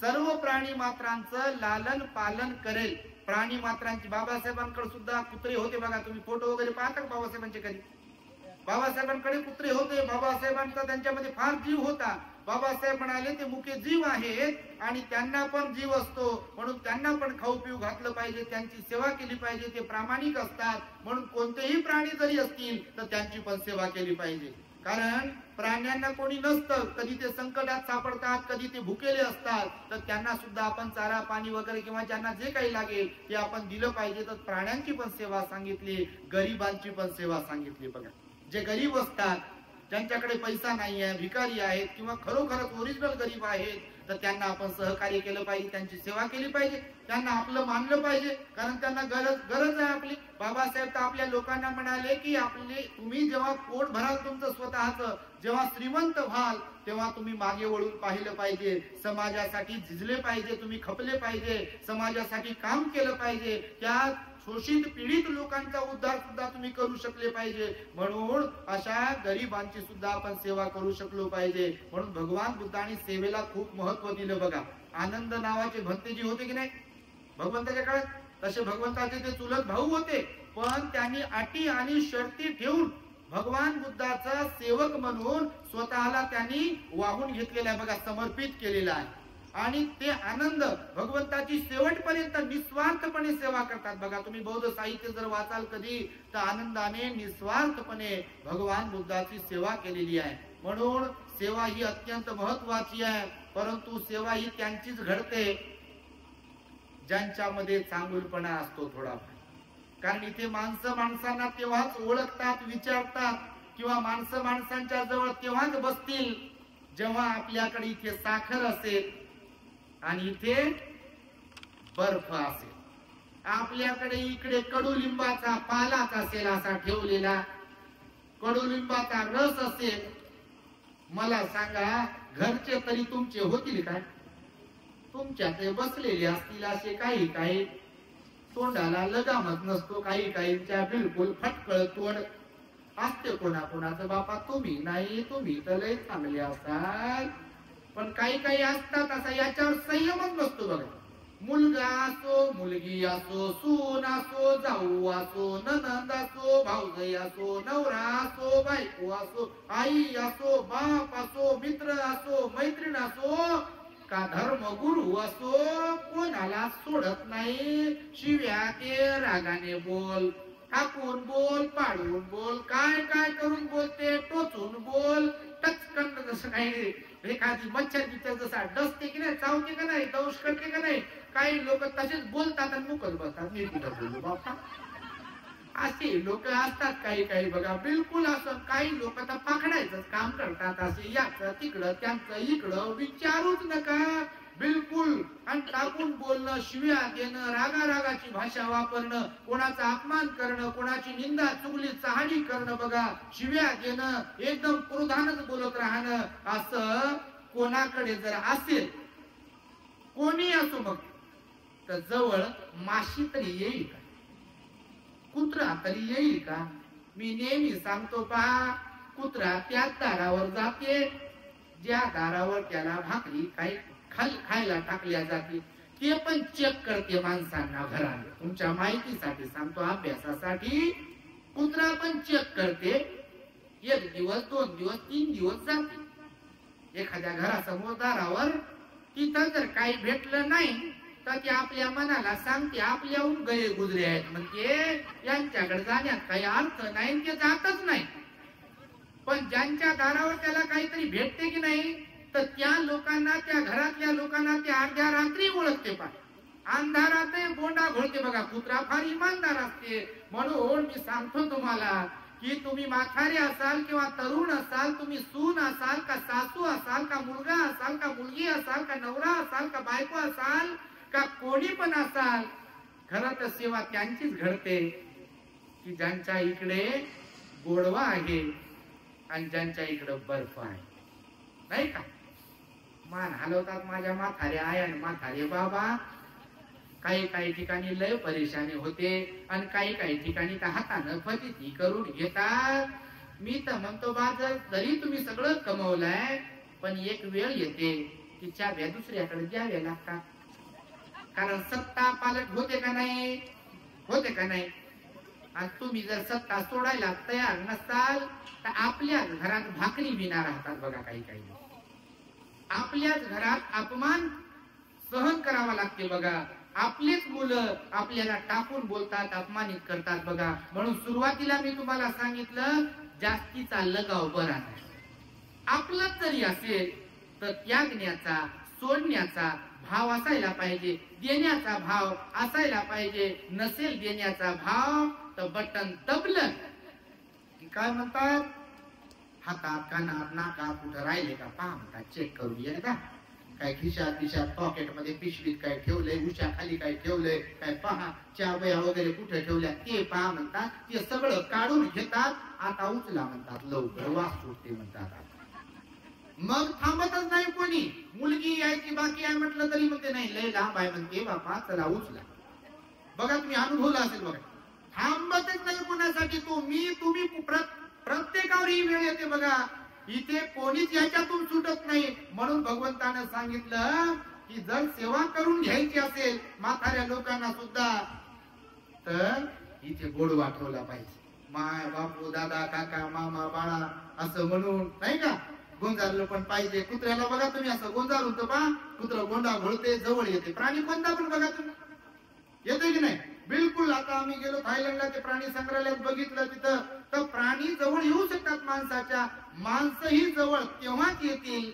सर्व प्राणी मात्रांचं लालन पालन करेल. प्राणी मात्रांची बाबासाहेबांकडे सुद्धा कुत्रे होते बघा. तुम्ही फोटो वगैरे पाहता का बाबासाहेबांचे कधी? बाबासाहेबांकडे कुत्रे होते. बाबासाहेबांचा त्यांच्यामध्ये फार जीव होता. बाबासाहेब म्हणाले ते मुके जीव आहेत आणि त्यांना पण जीव असतो, म्हणून त्यांना पण खाऊ पिऊ घातलं पाहिजे, त्यांची सेवा केली पाहिजे. ते प्रामाणिक असतात म्हणून कोणतेही प्राणी जरी असतील तर त्यांची पण सेवा केली पाहिजे. कारण प्राण्यांना कोणी नसतं, कधी ते संकटात सापडतात, कधी ते भुकेले असतात, तर त्यांना सुद्धा आपण चारा पाणी वगैरे किंवा ज्यांना जे काही लागेल ते आपण दिलं पाहिजे. तर प्राण्यांची पण सेवा सांगितली, गरिबांची पण सेवा सांगितली बघा. जे गरीब असतात, ज्यांच्याकडे पैसा नाही आहे, भिकारी आहेत किंवा खरोखरच ओरिजिनल गरीब आहेत, तर त्यांना आपण सहकार्य केलं पाहिजे, त्यांची सेवा केली पाहिजे, त्यांना आपलं मानलं पाहिजे. कारण त्यांना गरज आहे आपली. बाबासाहेब तर आपल्या लोकांना म्हणाले की तुम्ही जेव्हा पोट भराल तुमचं स्वतःचं, जेव्हा श्रीमंत व्हाल तेव्हा तुम्ही मागे वळून पाहिलं पाहिजे, समाजासाठी झिजले पाहिजे, तुम्ही खपले पाहिजे, समाजासाठी काम केलं पाहिजे. त्या शोषित पीडित लोकांचा उद्धार सुद्धा तुम्ही करू शकले पाहिजे. म्हणून अशा गरिबांची सुद्धा आपण सेवा करू शकलो पाहिजे. म्हणून भगवान बुद्धांनी सेवेला खूप महत्व दिलं बघा. आनंद नावाचे भंतेजी होते की नाही भगवंताच्या काळात, तसे भगवंताचे ते चुलत भाऊ होते, पण त्यांनी अटी आणि शर्ती ठेवून भगवान बुद्धाचा सेवक म्हणून स्वतःला त्यांनी वाहून घेतलेला आहे बघा, समर्पित केलेला आहे. आणि ते आनंद भगवंताची शेवटपर्यंत निस्वार्थपणे सेवा करतात बघा. तुम्ही बौद्ध साहित्य जर वाचाल कधी तर आनंदाने निस्वार्थपणे भगवान बुद्धाची सेवा केलेली आहे. म्हणून सेवा ही अत्यंत महत्वाची आहे. परंतु सेवा ही त्यांचीच घडते ज्यांच्यामध्ये चांगुलपणा असतो थोडाफार. कारण इथे माणसं माणसांना तेव्हाच ओळखतात, विचारतात, किंवा माणसं माणसांच्या जवळ तेव्हाच बसतील जेव्हा आपल्याकडे इथे साखर असेल आणि इथे बर्फ असेल. आपल्याकडे इकडे कडुलिंबाचा पालाच असेल असा ठेवलेला, कडुलिंबाचा रस असेल. मला सांगा, घरचे तरी तुमचे होतील काय? तुमच्यात बसलेले असतील असे काही काही, तोंडाला लगामच नसतो, काही काहींच्या बिलकुल फटकळ तोंड असते. कोणाकोणाचं बापा तुम्ही नाही, तुम्ही तर लय चांगले असाल, पण काही काही असतात असा याच्यावर संयमच नसतो बघा. मुलगा असो, मुलगी असो, सून असो, जाऊ असो, ननंद असो, भाऊजाई असो, नवरा असो, बायको असो, आई असो, बाप असो, मित्र असो, मैत्रीण असो, का धर्मगुरु असो, कोणाला सोडत नाही. शिव्या ते रागाने बोल, टाकून बोल, पाडून बोल, काय काय करून बोलते, टोचून बोल, टचकन जसं काही एखादी मच्छर बिच्छर जसा डसते की नाही, चावते का नाही, दौश करते का नाही, काही लोक तसेच बोलतात आणि मुकत बसतात. मी कुठं बोलू बापा? असे लोक असतात काही काही बघा. बिलकुल असं काही लोक तर पकडायचं काम करतात, असे याचं तिकडं त्यांचं इकडं विचारूच नका बिलकुल. आणि टाकून बोलणं, शिव्या देणं, रागारागाची भाषा वापरणं, कोणाचा अपमान करणं, कोणाची निंदा चुगली चहाडी करणं बघा, शिव्या देणं, एकदम क्रोधानच बोलत राहणं, असं कोणाकडे जर असेल, कोणी असो मग, तर जवळ माशी तरी येईल का? कुत्रा तरी येईल का? मी नेहमी सांगतो पहा, कुत्रा त्याच दारावर जाते ज्या दारावर त्याला भाकरी काही खायला टाकल्या जाते. ते पण चेक करते माणसांना घरात. तुमच्या माहितीसाठी सांगतो, अभ्यासासाठी. कुत्रा पण चेक करते. 1 दिवस 2 दिवस 3 दिवस जाते एखाद्या घरासमोर दारावर. तिथं जर काही भेटलं नाही तर ते आपल्या मनाला सांगते आपल्याहून गये गुजरे आहेत, म्हणजे यांच्याकडे जाण्यात काही अर्थ नाही, ते जातच नाही. पण ज्यांच्या दारावर त्याला काहीतरी भेटते की नाही, तर त्या लोकांना, त्या घरातल्या लोकांना ते अर्ध्या रात्री ओळखते. पा अंधारात बोंडा घोळते बघा. कुत्रा फार इमानदार असते. म्हणून मी सांगतो तुम्हाला की तुम्ही म्हातारे असाल किंवा तरुण असाल, तुम्ही सून असाल का सासू असाल का मुलगा असाल का मुलगी असाल का नवरा असाल का बायको असाल का कोणी पण असाल, खरं तर सेवा त्यांचीच घडते की ज्यांच्या इकडे गोडवा आहे आणि ज्यांच्या इकडे बर्फ आहे, नाही का? मान हलवतात माझ्या म्हातारे आया आणि म्हातारे बाबा. काही काही ठिकाणी लय परेशानी होते आणि काही काही ठिकाणी तर हातानं फजिती करून घेतात. मी तर म्हणतो बाजर, जरी तुम्ही सगळं कमवलंय, पण एक वेळ येते की चाव्या दुसऱ्याकडे द्याव्या लागतात. कारण सत्ता पालट होते का नाही, होते का नाही? आणि तुम्ही जर सत्ता सोडायला तयार नसाल तर आपल्याच घरात भाकरी विना राहतात बघा. काही काही आपल्याच घरात अपमान सहन करावा लागते बघा. आपलीच मुलं आपल्याला टाकून बोलतात, अपमानित करतात बघा. म्हणून सुरुवातीला मी तुम्हाला सांगितलं, जास्तीचा लगाव बरा नाही. आपलं जरी असेल तर त्यागण्याचा, सोडण्याचा भाव असायला पाहिजे, देण्याचा भाव असायला पाहिजे. नसेल देण्याचा भाव तर बटन दबलं की काय म्हणतात, हातात कानात नाकात कुठं राहिले का पहा म्हणतात, चेक करून ये का, काय खिशात पॉकेट मध्ये पिशवीत काय ठेवलंय, उशा खाली काय ठेवलंय, काय पहा, चाव्या वगैरे कुठे ठेवल्या ते पहा म्हणतात. ते सगळं काढून घेतात. आता उचला म्हणतात, लवकर वास सुटते म्हणतात. मग थांबतच नाही कोणी. मुलगी यायची बाकी आहे म्हटलं तरी म्हणते नाही, लय लांब आहे म्हणते बापा, चला उचला. बघा तुम्ही अनुभवला असेल बघा. थांबतच नाही कोणासाठी. तुम्ही प्रत्येकावर ही वेळ येते बघा. इथे कोणीच याच्यातून सुटत नाही. म्हणून भगवंतानं सांगितलं की जर सेवा करून घ्यायची असेल म्हाताऱ्या लोकांना सुद्धा, तर इथे गोडवा ठेवला पाहिजे. माय बापू दादा काका मामा बाळा असं म्हणून, नाही का, गोंजारलं पण पाहिजे. कुत्र्याला बघा तुम्ही असं गोंजारून तर पहा, कुत्र गोंडा घोळते, जवळ येते. प्राणी कोणता पण बघा तुम्ही, येते की नाही? बिलकुल. आता आम्ही गेलो थायलंडला, ते प्राणी संग्रहालयात बघितलं, तिथं तर प्राणी जवळ येऊ शकतात माणसाच्या. माणसंही जवळ तेव्हाच येतील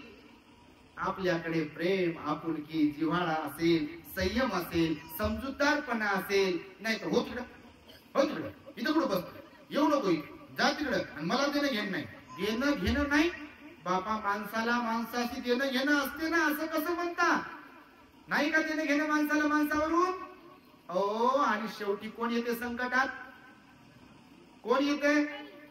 आपल्याकडे प्रेम, आपुलकी, जिव्हाळा असेल, संयम असेल, समजूतदारपणा असेल, नाही तर हो तिकडं इथं कुठं बस, येऊ नको इथं, जा तिकडं, आणि मला देणं घेणं नाही. देणं घेणं नाही बापा, माणसाला माणसाशी देणं घेणं असते ना, असं कसं म्हणता? नाही का देणं घेणं माणसाला माणसावरून? ओ, आणि शेवटी कोण येते संकटात? कोण येते?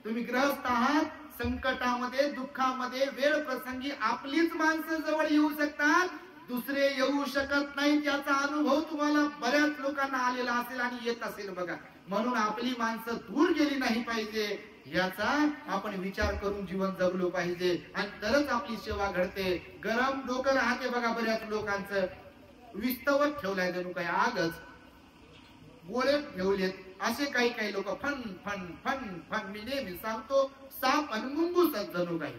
तुम्ही ग्रहस्थ आहात, संकटामध्ये, दुःखामध्ये, वेळ प्रसंगी आपलीच माणसं जवळ येऊ शकतात, दुसरे येऊ शकत नाही. त्याचा अनुभव तुम्हाला बऱ्याच लोकांना आलेला असेल आणि येत असेल बघा. म्हणून आपली माणसं दूर गेली नाही पाहिजे, याचा आपण विचार करून जीवन जगलो पाहिजे, आणि तरच आपली सेवा घडते. गरम डोकं राहते बघा बऱ्याच लोकांचं, विस्तवत ठेवलाय जणू काय आगच, गोळे ठेवलेत असे काही लोक. फन फन फन फन, मी नेहमी सांगतो, साप आणि मुंगूसच जणू काही.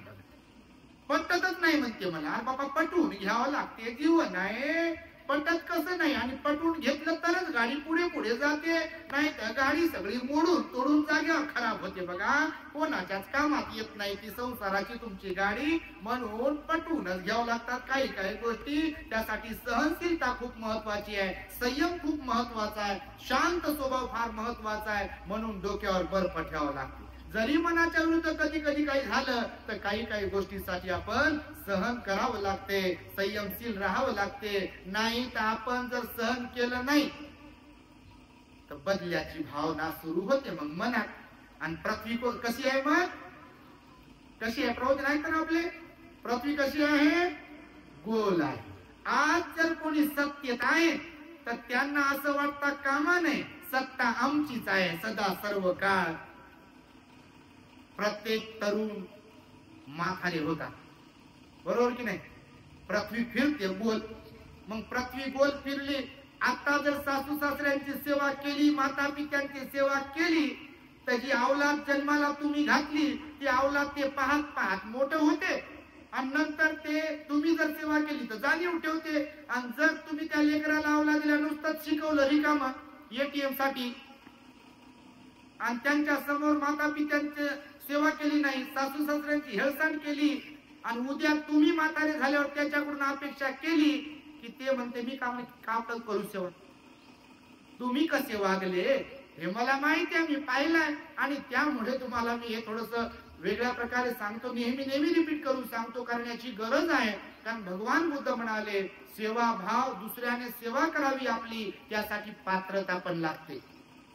पटतच नाही म्हणते मला. अरे बाबा, पटवून घ्यावं लागते, जीवन आहे. पटत कसं नाही, आणि पटवून घेतलं तरच गाडी पुढे पुढे जाते, नाही तर गाडी सगळी मोडून तोडून जागेवर खराब होते बघा. कोणाच्याच कामात येत नाही ती संसाराची तुमची गाडी. म्हणून पटवूनच घ्यावं लागतात काही गोष्टी. त्यासाठी सहनशीलता खूप महत्वाची आहे, संयम खूप महत्वाचा आहे, शांत स्वभाव फार महत्वाचा आहे. म्हणून डोक्यावर बर्फ ठेवावं लागते. जरी मनाच्या विरुद्ध कधी काही झालं तर काही गोष्टीसाठी आपण सहन करावं लागते, संयमशील राहावं लागते. नाही तर आपण जर सहन केलं नाही तर बदल्याची भावना सुरू होते मग मनात. आणि पृथ्वी कशी आहे मग? कशी आहे? प्रवचन आहे तर आपले, पृथ्वी कशी आहे? गोल आहे. आज जर कोणी सत्तेत आहे तर त्यांना असं वाटतं कामा नये सत्ता आमचीच आहे सदा सर्व काळ. प्रत्येक तरुण म्हातारे होता, बरोबर की नाही? पृथ्वी फिरते गोल, मग पृथ्वी गोल फिरली. आता जर सासू सासऱ्यांची सेवा केली, माता पित्यांची सेवा केली, तर जी अवलाद जन्माला तुम्ही घातली ती अवलाद ते पाहत पाहत मोठं होते, आणि नंतर ते तुम्ही जर सेवा केली तर जाणीव ठेवते. आणि जर तुम्ही त्या लेकराला अवलादीला नुसतंच शिकवलं रिकामा एटीएम साठी, आणि त्यांच्या समोर माता पित्यांची सेवा केली नाही, सासू सासऱ्यांची हेळसांड केली, आणि उद्या तुम्ही म्हातारे झाल्यावर त्याच्याकडून अपेक्षा केली की ते म्हणते मी काम करू सेवा, तुम्ही कसे वागले हे मला माहिती आहे, मी पाहिलंय. आणि त्यामुळे तुम्हाला मी हे थोडस वेगळ्या प्रकारे सांगतो, नेहमी रिपीट करून सांगतो, करण्याची गरज आहे. कारण भगवान बुद्ध म्हणाले, सेवा भाव, दुसऱ्याने सेवा करावी आपली, त्यासाठी पात्रता पण लागते.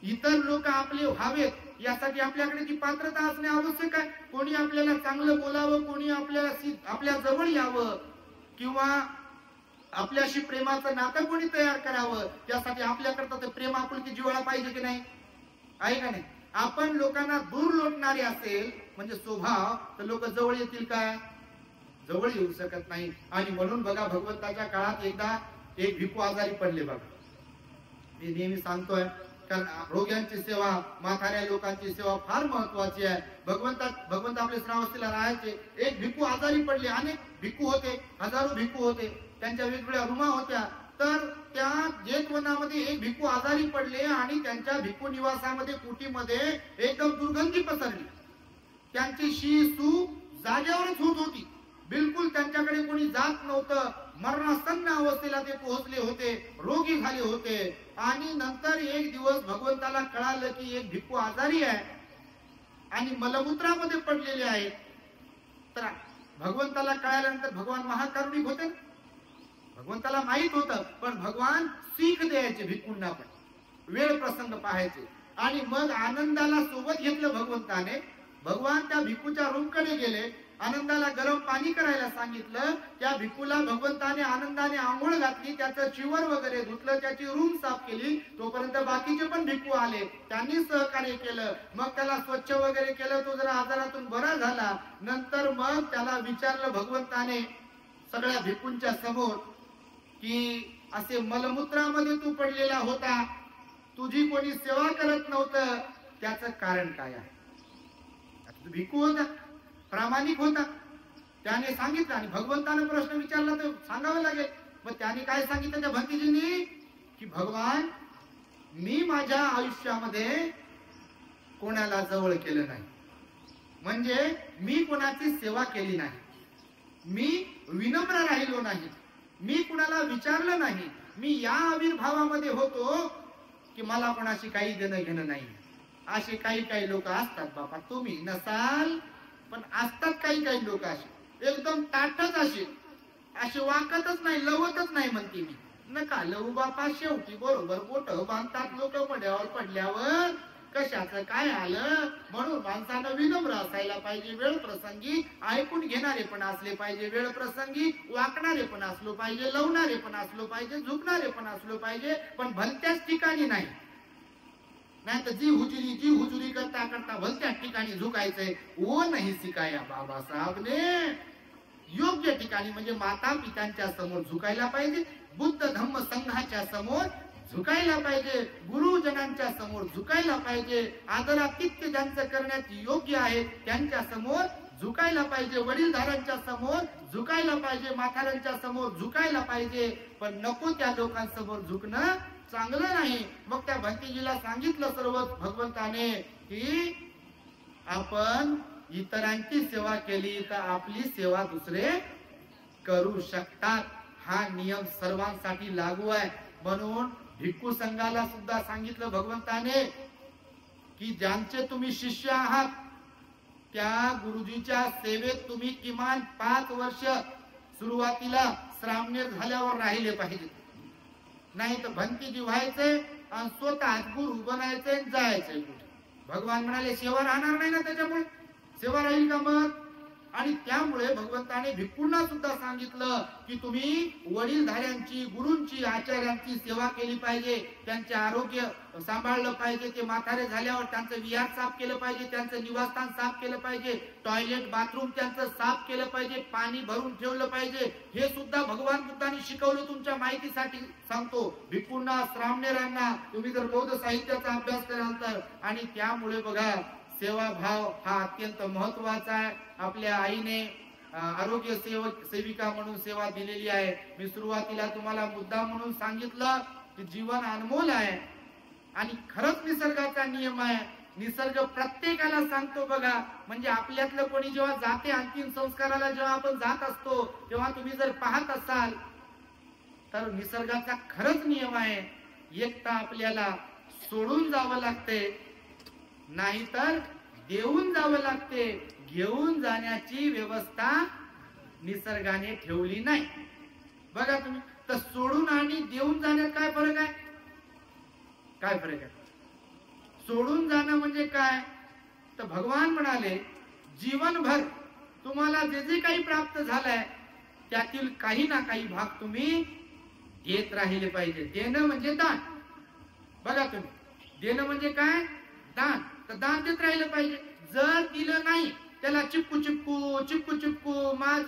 इतर लोक आपले व्हावेत यासाठी आपल्याकडे ती पात्रता असणे आवश्यक आहे. कोणी आपल्याला चांगलं बोलावं, कोणी आपल्या जवळ यावं, किंवा आपल्याशी प्रेमाचं नातं कोणी तयार करावं, त्यासाठी आपल्याकरता ते प्रेम आपुलकी जिव्हाळा पाहिजे की नाही? आहे का नाही? आपण लोकांना दूर लोटणारे असेल म्हणजे स्वभाव, तर लोक जवळ येतील काय? जवळ येऊ शकत नाही. आणि म्हणून बघा, भगवंताच्या काळात एकदा एक भिक्खू आजारी पडले बघा. मी नेहमी सांगतोय, कारण रोग्यांची सेवा, म्हाताऱ्या लोकांची सेवा फार महत्वाची आहे. भगवंत आपले श्रावस्तीला राहायचे. एक भिक्खू आजारी पडले. अनेक भिक्खू होते, हजारो भिक्खू होते, त्यांच्या वेगवेगळ्या रूमा होत्या. तर त्या जेतवनामध्ये एक भिक्खू आजारी पडले, आणि त्यांच्या भिक्खू निवासामध्ये कुटीमध्ये एकदम दुर्गंधी पसरली. त्यांची शी सू जागेवरच होत होती, बिलकुल त्यांच्याकडे कोणी जात नव्हतं. मरणासन्न अवस्थेला ते पोहोचले होते, रोगी झाले होते. आणि नंतर एक दिवस भगवंताला कळालं की एक भिक्खू आजारी आहे आणि मलमूत्रामध्ये पडलेले आहेत. तर भगवंताला कळाल्यानंतर भगवान महाकारुणिक होते, भगवंताला माहित होतं, पण भगवान सीख द्यायचे भिक्खूंना पण, वेळ प्रसंग पाहायचे. आणि मग आनंदाला सोबत घेतलं भगवंताने. भगवान त्या भिक्खूच्या रूमकडे गेले, आनंदाला गरम पाणी करायला सांगितलं. त्या भिक्खूला भगवंताने आनंदाने आंघोळ घातली, त्याचं चिवर वगैरे धुतलं, त्याची रूम साफ केली. तोपर्यंत बाकीचे पण भिक्खू आले, त्यांनी सहकार्य केलं. मग त्याला स्वच्छ वगैरे केलं, तो जरा आजारातून बरा झाला. नंतर मग त्याला विचारलं भगवंताने सगळ्या भिक्खूंच्या समोर की असे मलमूत्रामध्ये तू पडलेला होता, तुझी कोणी सेवा करत नव्हतं, त्याचं कारण काय आहे? तू भिक्खू होता, प्रामाणिक होता, त्याने सांगितलं. आणि भगवंताने प्रश्न विचारला तर सांगावं लागेल. मग त्याने काय सांगितलं त्या भक्तीजींनी की भगवान, मी माझ्या आयुष्यामध्ये कोणाला जवळ केलं नाही, म्हणजे मी कोणाची सेवा केली नाही, मी विनम्र विनम्र राहिलो नाही, मी कुणाला विचारलं नाही, मी या आविर्भावामध्ये होतो की मला कोणाशी काही देणं घेणं नाही. असे काही लोक असतात बाबा, तुम्ही नसाल पण असतात काही लोक असे एकदम ताठच असे वाकतच नाही, लवतच नाही म्हणते मी. नका लवू बापा, शेवटी बरोबर बोट बांधतात लोक पड्यावर पडल्यावर. कशाचं काय आलं म्हणून माणसानं विनम्र असायला पाहिजे. वेळ प्रसंगी ऐकून घेणारे पण असले पाहिजे, वेळ प्रसंगी वाकणारे पण असलो पाहिजे, लवणारे पण असलो पाहिजे, झुकणारे पण असलो पाहिजे, पण भलत्याच ठिकाणी नाही. नाही तर जी हुजुरी करता भलत्याच ठिकाणी झुकायचंय. वो नाही सिकाया बाबासाहेबने. योग्य ठिकाणी म्हणजे माता पित्यांच्या समोर झुकायला पाहिजे, बुद्ध धम्म संघाच्या समोर झुकायला पाहिजे, गुरुजनांच्या समोर झुकायला पाहिजे, आदरातिथ्य ज्यांचं करण्यात योग्य आहे त्यांच्या समोर झुकायला पाहिजे, वडीलधाऱ्यांच्या समोर झुकायला पाहिजे, म्हाताऱ्यांच्या समोर झुकायला पाहिजे. पण नको त्या लोकांसमोर झुकणं चांगलं नाही. मग त्या भंतीजीला सांगितलं सर्व भगवंताने की आपण इतरांची सेवा केली तर आपली सेवा दुसरे करू शकतात. हा नियम सर्वांसाठी लागू आहे. म्हणून भिक्खू संघाला सुद्धा सांगितलं भगवंताने की ज्यांचे तुम्ही शिष्य आहात त्या गुरुजीच्या सेवेत तुम्ही किमान 5 वर्ष सुरुवातीला श्रामणेर झाल्यावर राहिले पाहिजे. नाही तर भंतीजी व्हायचे आणि स्वतः गुरु बनायचे जायचे. भगवान म्हणाले सेवा राहणार नाही ना, त्याच्यामुळे सेवा राहील का मग? आणि त्यामुळे भगवंताने भिक्खूंना सुद्धा सांगितलं की तुम्ही वडीलधाऱ्यांची, गुरूंची, आचार्यांची सेवा केली पाहिजे, त्यांचे आरोग्य सांभाळलं पाहिजे, ते म्हातारे झाल्यावर त्यांचं विहार साफ केलं पाहिजे, त्यांचं निवासस्थान साफ केलं पाहिजे, टॉयलेट बाथरूम त्यांचं साफ केलं पाहिजे, पाणी भरून ठेवलं पाहिजे. हे सुद्धा भगवान बुद्धांनी शिकवलं. तुमच्या माहितीसाठी सांगतो, भिक्खूंना, श्रामणेरांना तुम्ही जर बौद्ध साहित्याचा अभ्यास कराल तर. आणि त्यामुळे बघा सेवाभाव हा अत्यंत महत्वाचा आहे. आपल्या आईने आरोग्य सेविका म्हणून सेवा दिलेली आहे. मी सुरुवातीला तुम्हाला मुद्दा म्हणून सांगितलं की जीवन अनमोल आहे आणि खरंच निसर्गाचा नियम आहे. निसर्ग प्रत्येकाला सांगतो बघा. म्हणजे आपल्यातलं कोणी जेव्हा जाते अंतिम संस्काराला, जेव्हा आपण जात असतो तेव्हा तुम्ही जर पाहत असाल तर निसर्गाचा खरंच नियम आहे, एकटा आपल्याला सोडून जावं लागते, नाहीतर देऊन जावं लागते. घेऊन जाण्याची व्यवस्था निसर्गाने ठेवली नाही. बघा तुम्ही, तर सोडून आणि देऊन जाण्यात काय फरक आहे? काय फरक आहे? सोडून जाणं म्हणजे काय? तर भगवान म्हणाले जीवनभर तुम्हाला जे जे काही प्राप्त झालंय त्यातील काही ना काही भाग तुम्ही देत राहिले पाहिजे. देणं म्हणजे दान. बघा तुम्ही, देणं म्हणजे काय? दान. तर दान देत राहिलं पाहिजे. जर दिलं नाही त्याला चिपकू माझ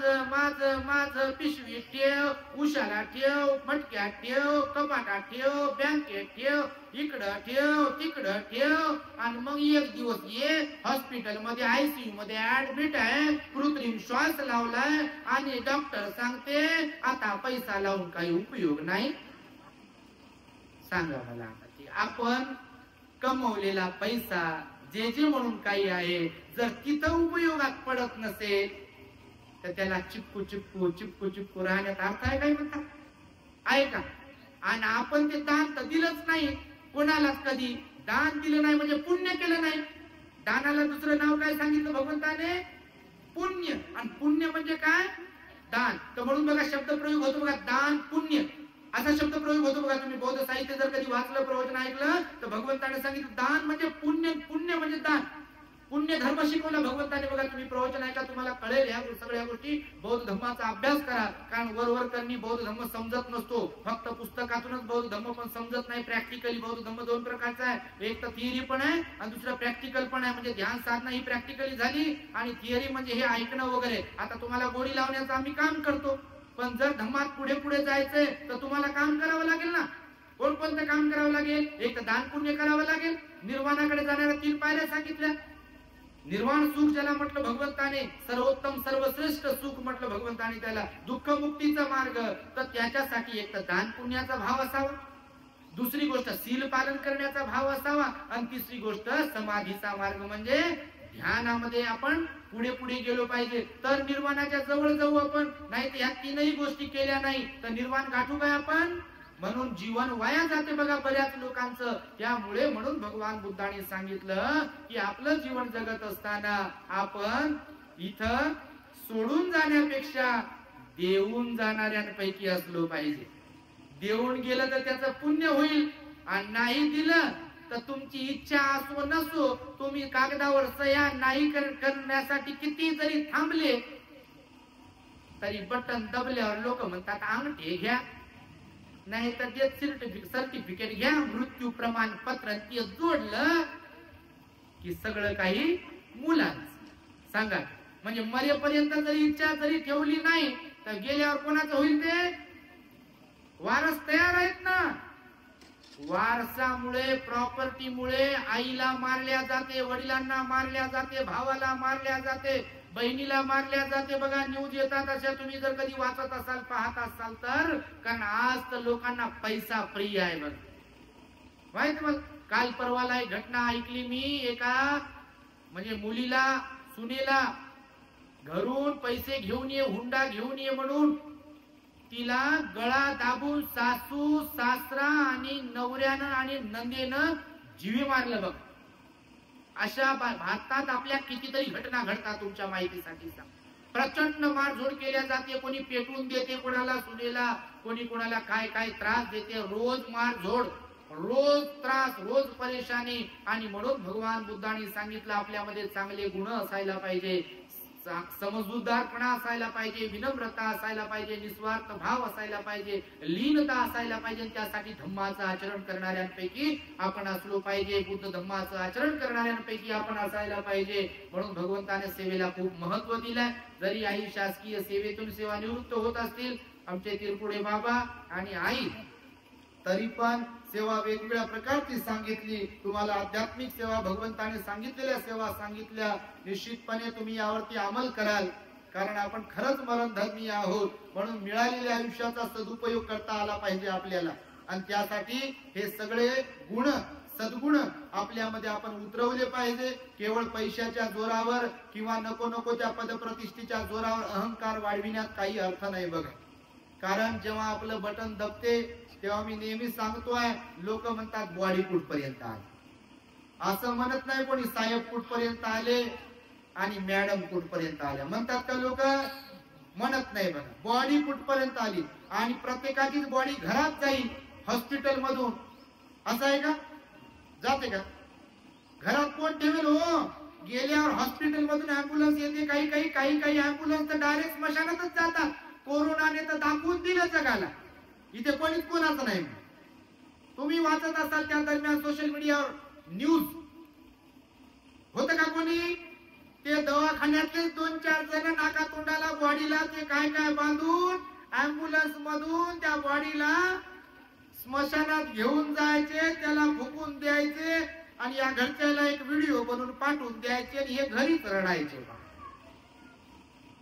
पिशवी ठेव, उशाला ठेव, मटक्यात ठेव, कपाटात ठेव, बँकेत ठेव, इकडं ठेव, तिकडं ठेव, आणि मग एक दिवस ये हॉस्पिटल मध्ये ICU मध्ये ऍडमिट आहे, कृत्रिम श्वास लावलाय आणि डॉक्टर सांगते आता पैसा लावून काही उपयोग नाही. सांगा मला, आपण कमवलेला पैसा जे जे म्हणून काही आहे जर तिथं उपयोगात पडत नसेल तर त्याला चिपकू राहण्यात अर्थ आहे काय म्हणतात? आहे का? आणि आपण ते दान तर दिलंच नाही कोणालाच. कधी दान दिलं नाही म्हणजे पुण्य केलं नाही. दानाला दुसरं नाव काय सांगितलं भगवंताने? पुण्य. आणि पुण्य म्हणजे काय? दान. तर म्हणून बघा शब्द प्रयोग होतो बघा, दान पुण्य असा शब्द प्रयोग होतो बघा. तुम्ही बौद्ध साहित्य जर कधी वाचलं, प्रवचन ऐकलं तर भगवंताने सांगितलं दान म्हणजे पुण्य. पुण्य म्हणजे दान. पुण्य धर्म शिकवला भगवंताने. बघा तुम्ही प्रवचन ऐका, तुम्हाला कळेल या सगळ्या गोष्टी. बौद्ध धर्माचा अभ्यास करा, कारण वरवर करणी बौद्ध धर्म समजत नसतो. फक्त पुस्तकातूनच बौद्ध धर्म पण समजत नाही. प्रॅक्टिकली बौद्ध धर्म 2 प्रकारचा आहे. एक तर थिअरी पण आहे आणि दुसरा प्रॅक्टिकल पण आहे. म्हणजे ध्यान साधना ही प्रॅक्टिकली झाली आणि थिअरी म्हणजे हे ऐकणं वगैरे. आता तुम्हाला गोडी लावण्याचं आम्ही काम करतो, पण जर धर्मात पुढे जायचंय तर तुम्हाला काम करावं लागेल ना. कोणतं काम करावं लागेल? एक तर दान पुण्य करावं लागेल. निर्वाणाकडे जाणाऱ्या 3 पायऱ्या सांगितल्या. निर्वाण सुख ज्याला म्हटलं भगवंताने, सर्वोत्तम सर्वश्रेष्ठ सुख म्हटलं भगवंताने त्याला, दुःख मुक्तीचा मार्ग. तर त्याच्यासाठी एक तर दान पुण्याचा भाव असावा, दुसरी गोष्ट शील पालन करण्याचा भाव असावा, आणि तिसरी गोष्ट समाधीचा मार्ग म्हणजे ध्यानामध्ये आपण पुढे पुढे गेलो पाहिजे, तर निर्वाणाच्या जवळ जाऊ आपण. नाही तर ह्या तीनही गोष्टी केल्या नाही तर निर्वाण गाठू काय आपण. म्हणून जीवन वाया जाते बघा बऱ्याच लोकांचं. त्यामुळे म्हणून भगवान बुद्धाने सांगितलं की आपलं जीवन जगत असताना आपण इथं सोडून जाण्यापेक्षा देऊन जाणाऱ्यांपैकी असलो पाहिजे. देऊन गेलं तर त्याचं पुण्य होईल, आणि नाही दिलं तर तुमची इच्छा असो नसो, तुम्ही कागदावर सह्या नाही करण्यासाठी किती जरी थांबले तरी बटन दबल्यावर लोक म्हणतात अंगठे घ्या, नाही तर डेथ सर्टिफिकेट घ्या, मृत्यू प्रमाणपत्र ते जोडलं की सगळं काही मुलांच. सांगा म्हणजे मरेपर्यंत जरी इच्छा जरी ठेवली नाही तर गेल्यावर कोणाचं होईल ते. वारस तयार आहेत ना. वारसामुळे प्रॉपर्टीमुळे आईला मारल्या जाते, वडिलांना मारल्या जाते, भावाला मारल्या जाते, बहिणीला मारल्या जाते. बघा न्यूज येतात अशा, तुम्ही जर कधी वाचत असाल पाहत असाल तर. कारण आज तर लोकांना पैसा प्रिय आहे बघ. माहित मग काल परवाला एक घटना ऐकली मी. एका म्हणजे मुलीला सुनेला घरून पैसे घेऊन ये, हुंडा घेऊन ये म्हणून तिला गळा दाबून सासू सासरा आणि नवऱ्यानं आणि नंदेनं जीवे मारलं बघ. अशा भारतात आपल्या कितीतरी घटना घडतात. तुमच्या माहितीसाठी सांग. प्रचंड मारझोड केल्या जाते, कोणी पेटवून देते कोणाला सुनेला, कोणी कोणाला काय काय त्रास देते. रोज मारझोड, रोज त्रास, रोज परेशानी. आणि म्हणून भगवान बुद्धांनी सांगितलं आपल्यामध्ये चांगले गुण असायला पाहिजे, समजूतदारपणा असायला पाहिजे, विनम्रता असायला पाहिजे, निस्वार्थ भाव असायला पाहिजे, लीनता असायला पाहिजे. त्यासाठी धम्माचं आचरण करणाऱ्यांपैकी आपण असलो पाहिजे. बुद्ध धम्माचं आचरण करणाऱ्यांपैकी आपण असायला पाहिजे. म्हणून भगवंताने सेवेला खूप महत्व दिलंय. जरी आई शासकीय सेवेतून सेवानिवृत्त होत असतील आमचे तिरपुडे बाबा आणि आई, तरी पण सेवा वेगवेगळ्या प्रकारची सांगितली. तुम्हाला आध्यात्मिक सेवा भगवंताने सांगितलेल्या सेवा सांगितल्या. निश्चितपणे तुम्ही यावरती अंमल कराल, कारण आपण खरंच मरणधर्मी आहोत. म्हणून मिळालेल्या आयुष्याचा सदुपयोग करता आला पाहिजे आपल्याला. आणि त्यासाठी हे सगळे गुण, सद्गुण आपल्यामध्ये आपण उतरवले पाहिजे. केवळ पैशाच्या जोरावर किंवा नको नको त्या पदप्रतिष्ठेच्या जोरावर अहंकार वाढविण्यात काही अर्थ नाही बघा. कारण जेव्हा आपलं बटन दबते तेव्हा मी नेहमी सांगतोय, लोक म्हणतात बॉडी कुठपर्यंत आले. असं म्हणत नाही कोणी साहेब कुठपर्यंत आले आणि मॅडम कुठपर्यंत आल्या म्हणतात का लोक. म्हणत नाही बघा. बॉडी कुठपर्यंत आली आणि प्रत्येकाचीच बॉडी घरात जाईल हॉस्पिटल मधून. असं आहे का? जाते का? घरात कोण ठेवेल हो? गेल्यावर हॉस्पिटल मधून अँब्युलन्स येते. काही अँब्युलन्स तर डायरेक्ट स्मशानातच जातात. कोरोनाने तर दाखवून दिलं जगाला इथे कोणीच कोणाचं नाही. तुम्ही वाचत असाल त्या दरम्यान सोशल मीडियावर न्यूज होतं का कोणी? ते दवाखान्यातले 2-4 जण नाका तोंडाला बॉडीला ते काय काय बांधून अँब्युलन्स मधून त्या बॉडीला स्मशानात घेऊन जायचे, त्याला फुकून द्यायचे आणि या घरच्याला एक व्हिडिओ बनवून पाठवून द्यायचे आणि हे घरीच रडायचे.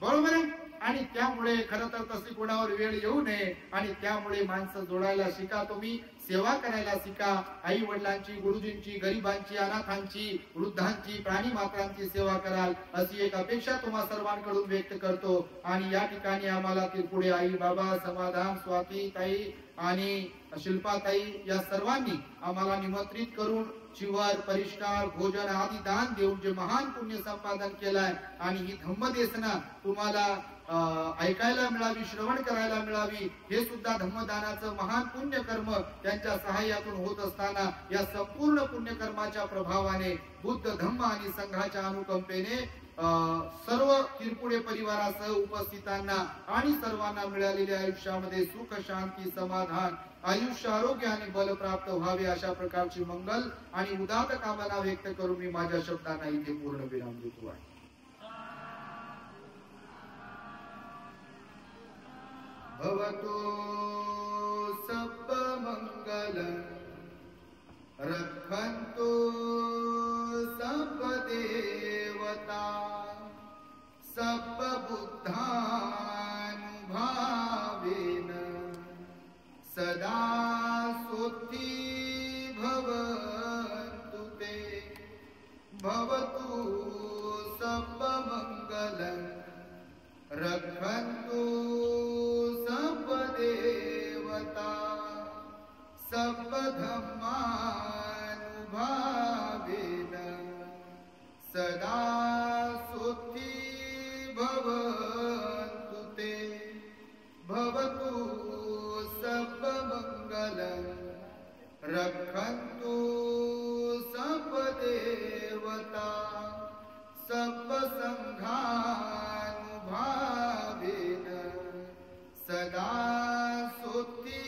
बरोबर आहे. आणि त्यामुळे खरं तर तशी कोणावर वेळ येऊ नये. आणि त्यामुळे माणसं जोडायला शिका, तुम्ही सेवा करायला शिका. आई वडिलांची, गुरुजींची, गरिबांची, अनाथांची, वृद्धांची, प्राणी मात्रांची सेवा कराल अशी एक अपेक्षा तुम्हा सर्वांकडून व्यक्त करतो. आणि या ठिकाणी आम्हाला तिरपुडे आई बाबा, समाधान, स्वाती ताई आणि शिल्पाताई या सर्वांनी आम्हाला निमंत्रित करून चिवर, परिष्कार, भोजन आदी दान देऊन जे महान पुण्य संपादन केलाय आणि ही धम्मदेशना तुम्हाला ऐकायला मिळावी, श्रवण करायला मिळावी, हे सुद्धा धम्मदानाचं महान पुण्य कर्म त्यांच्या सहाय्यातून होत असताना या संपूर्ण पुण्यकर्माच्या प्रभावाने बुद्ध धम्म आणि संघाच्या अनुकंपेने सर्व तिरपुडे परिवारासह उपस्थितांना आणि सर्वांना मिळालेल्या आयुष्यामध्ये सुख, शांती, समाधान, आयुष्य, आरोग्य आणि बल प्राप्त व्हावे अशा प्रकारची मंगल आणि उदात्त कामना व्यक्त करून मी माझ्या शब्दांना इथे पूर्ण विराम देतो आहे. भवतो सब मंगलम रक्षन्तु सब देवता सब बुद्धानुभावेन सदा सुखी भवन्तु ते भवतु भवतु सर्वमङ्गलं रक्षन्तु सर्वदेवता सर्वसङ्घानुभावेन सदा सुखी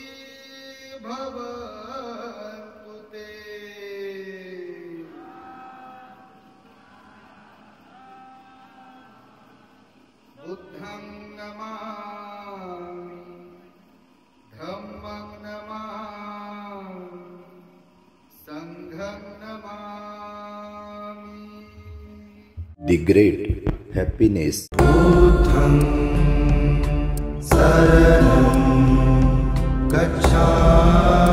भवन्तु ते। बुद्धं नमामि, धम्मं नमामि, संघं नमामि। The great happiness. बुद्धं शरणं गच्छामि।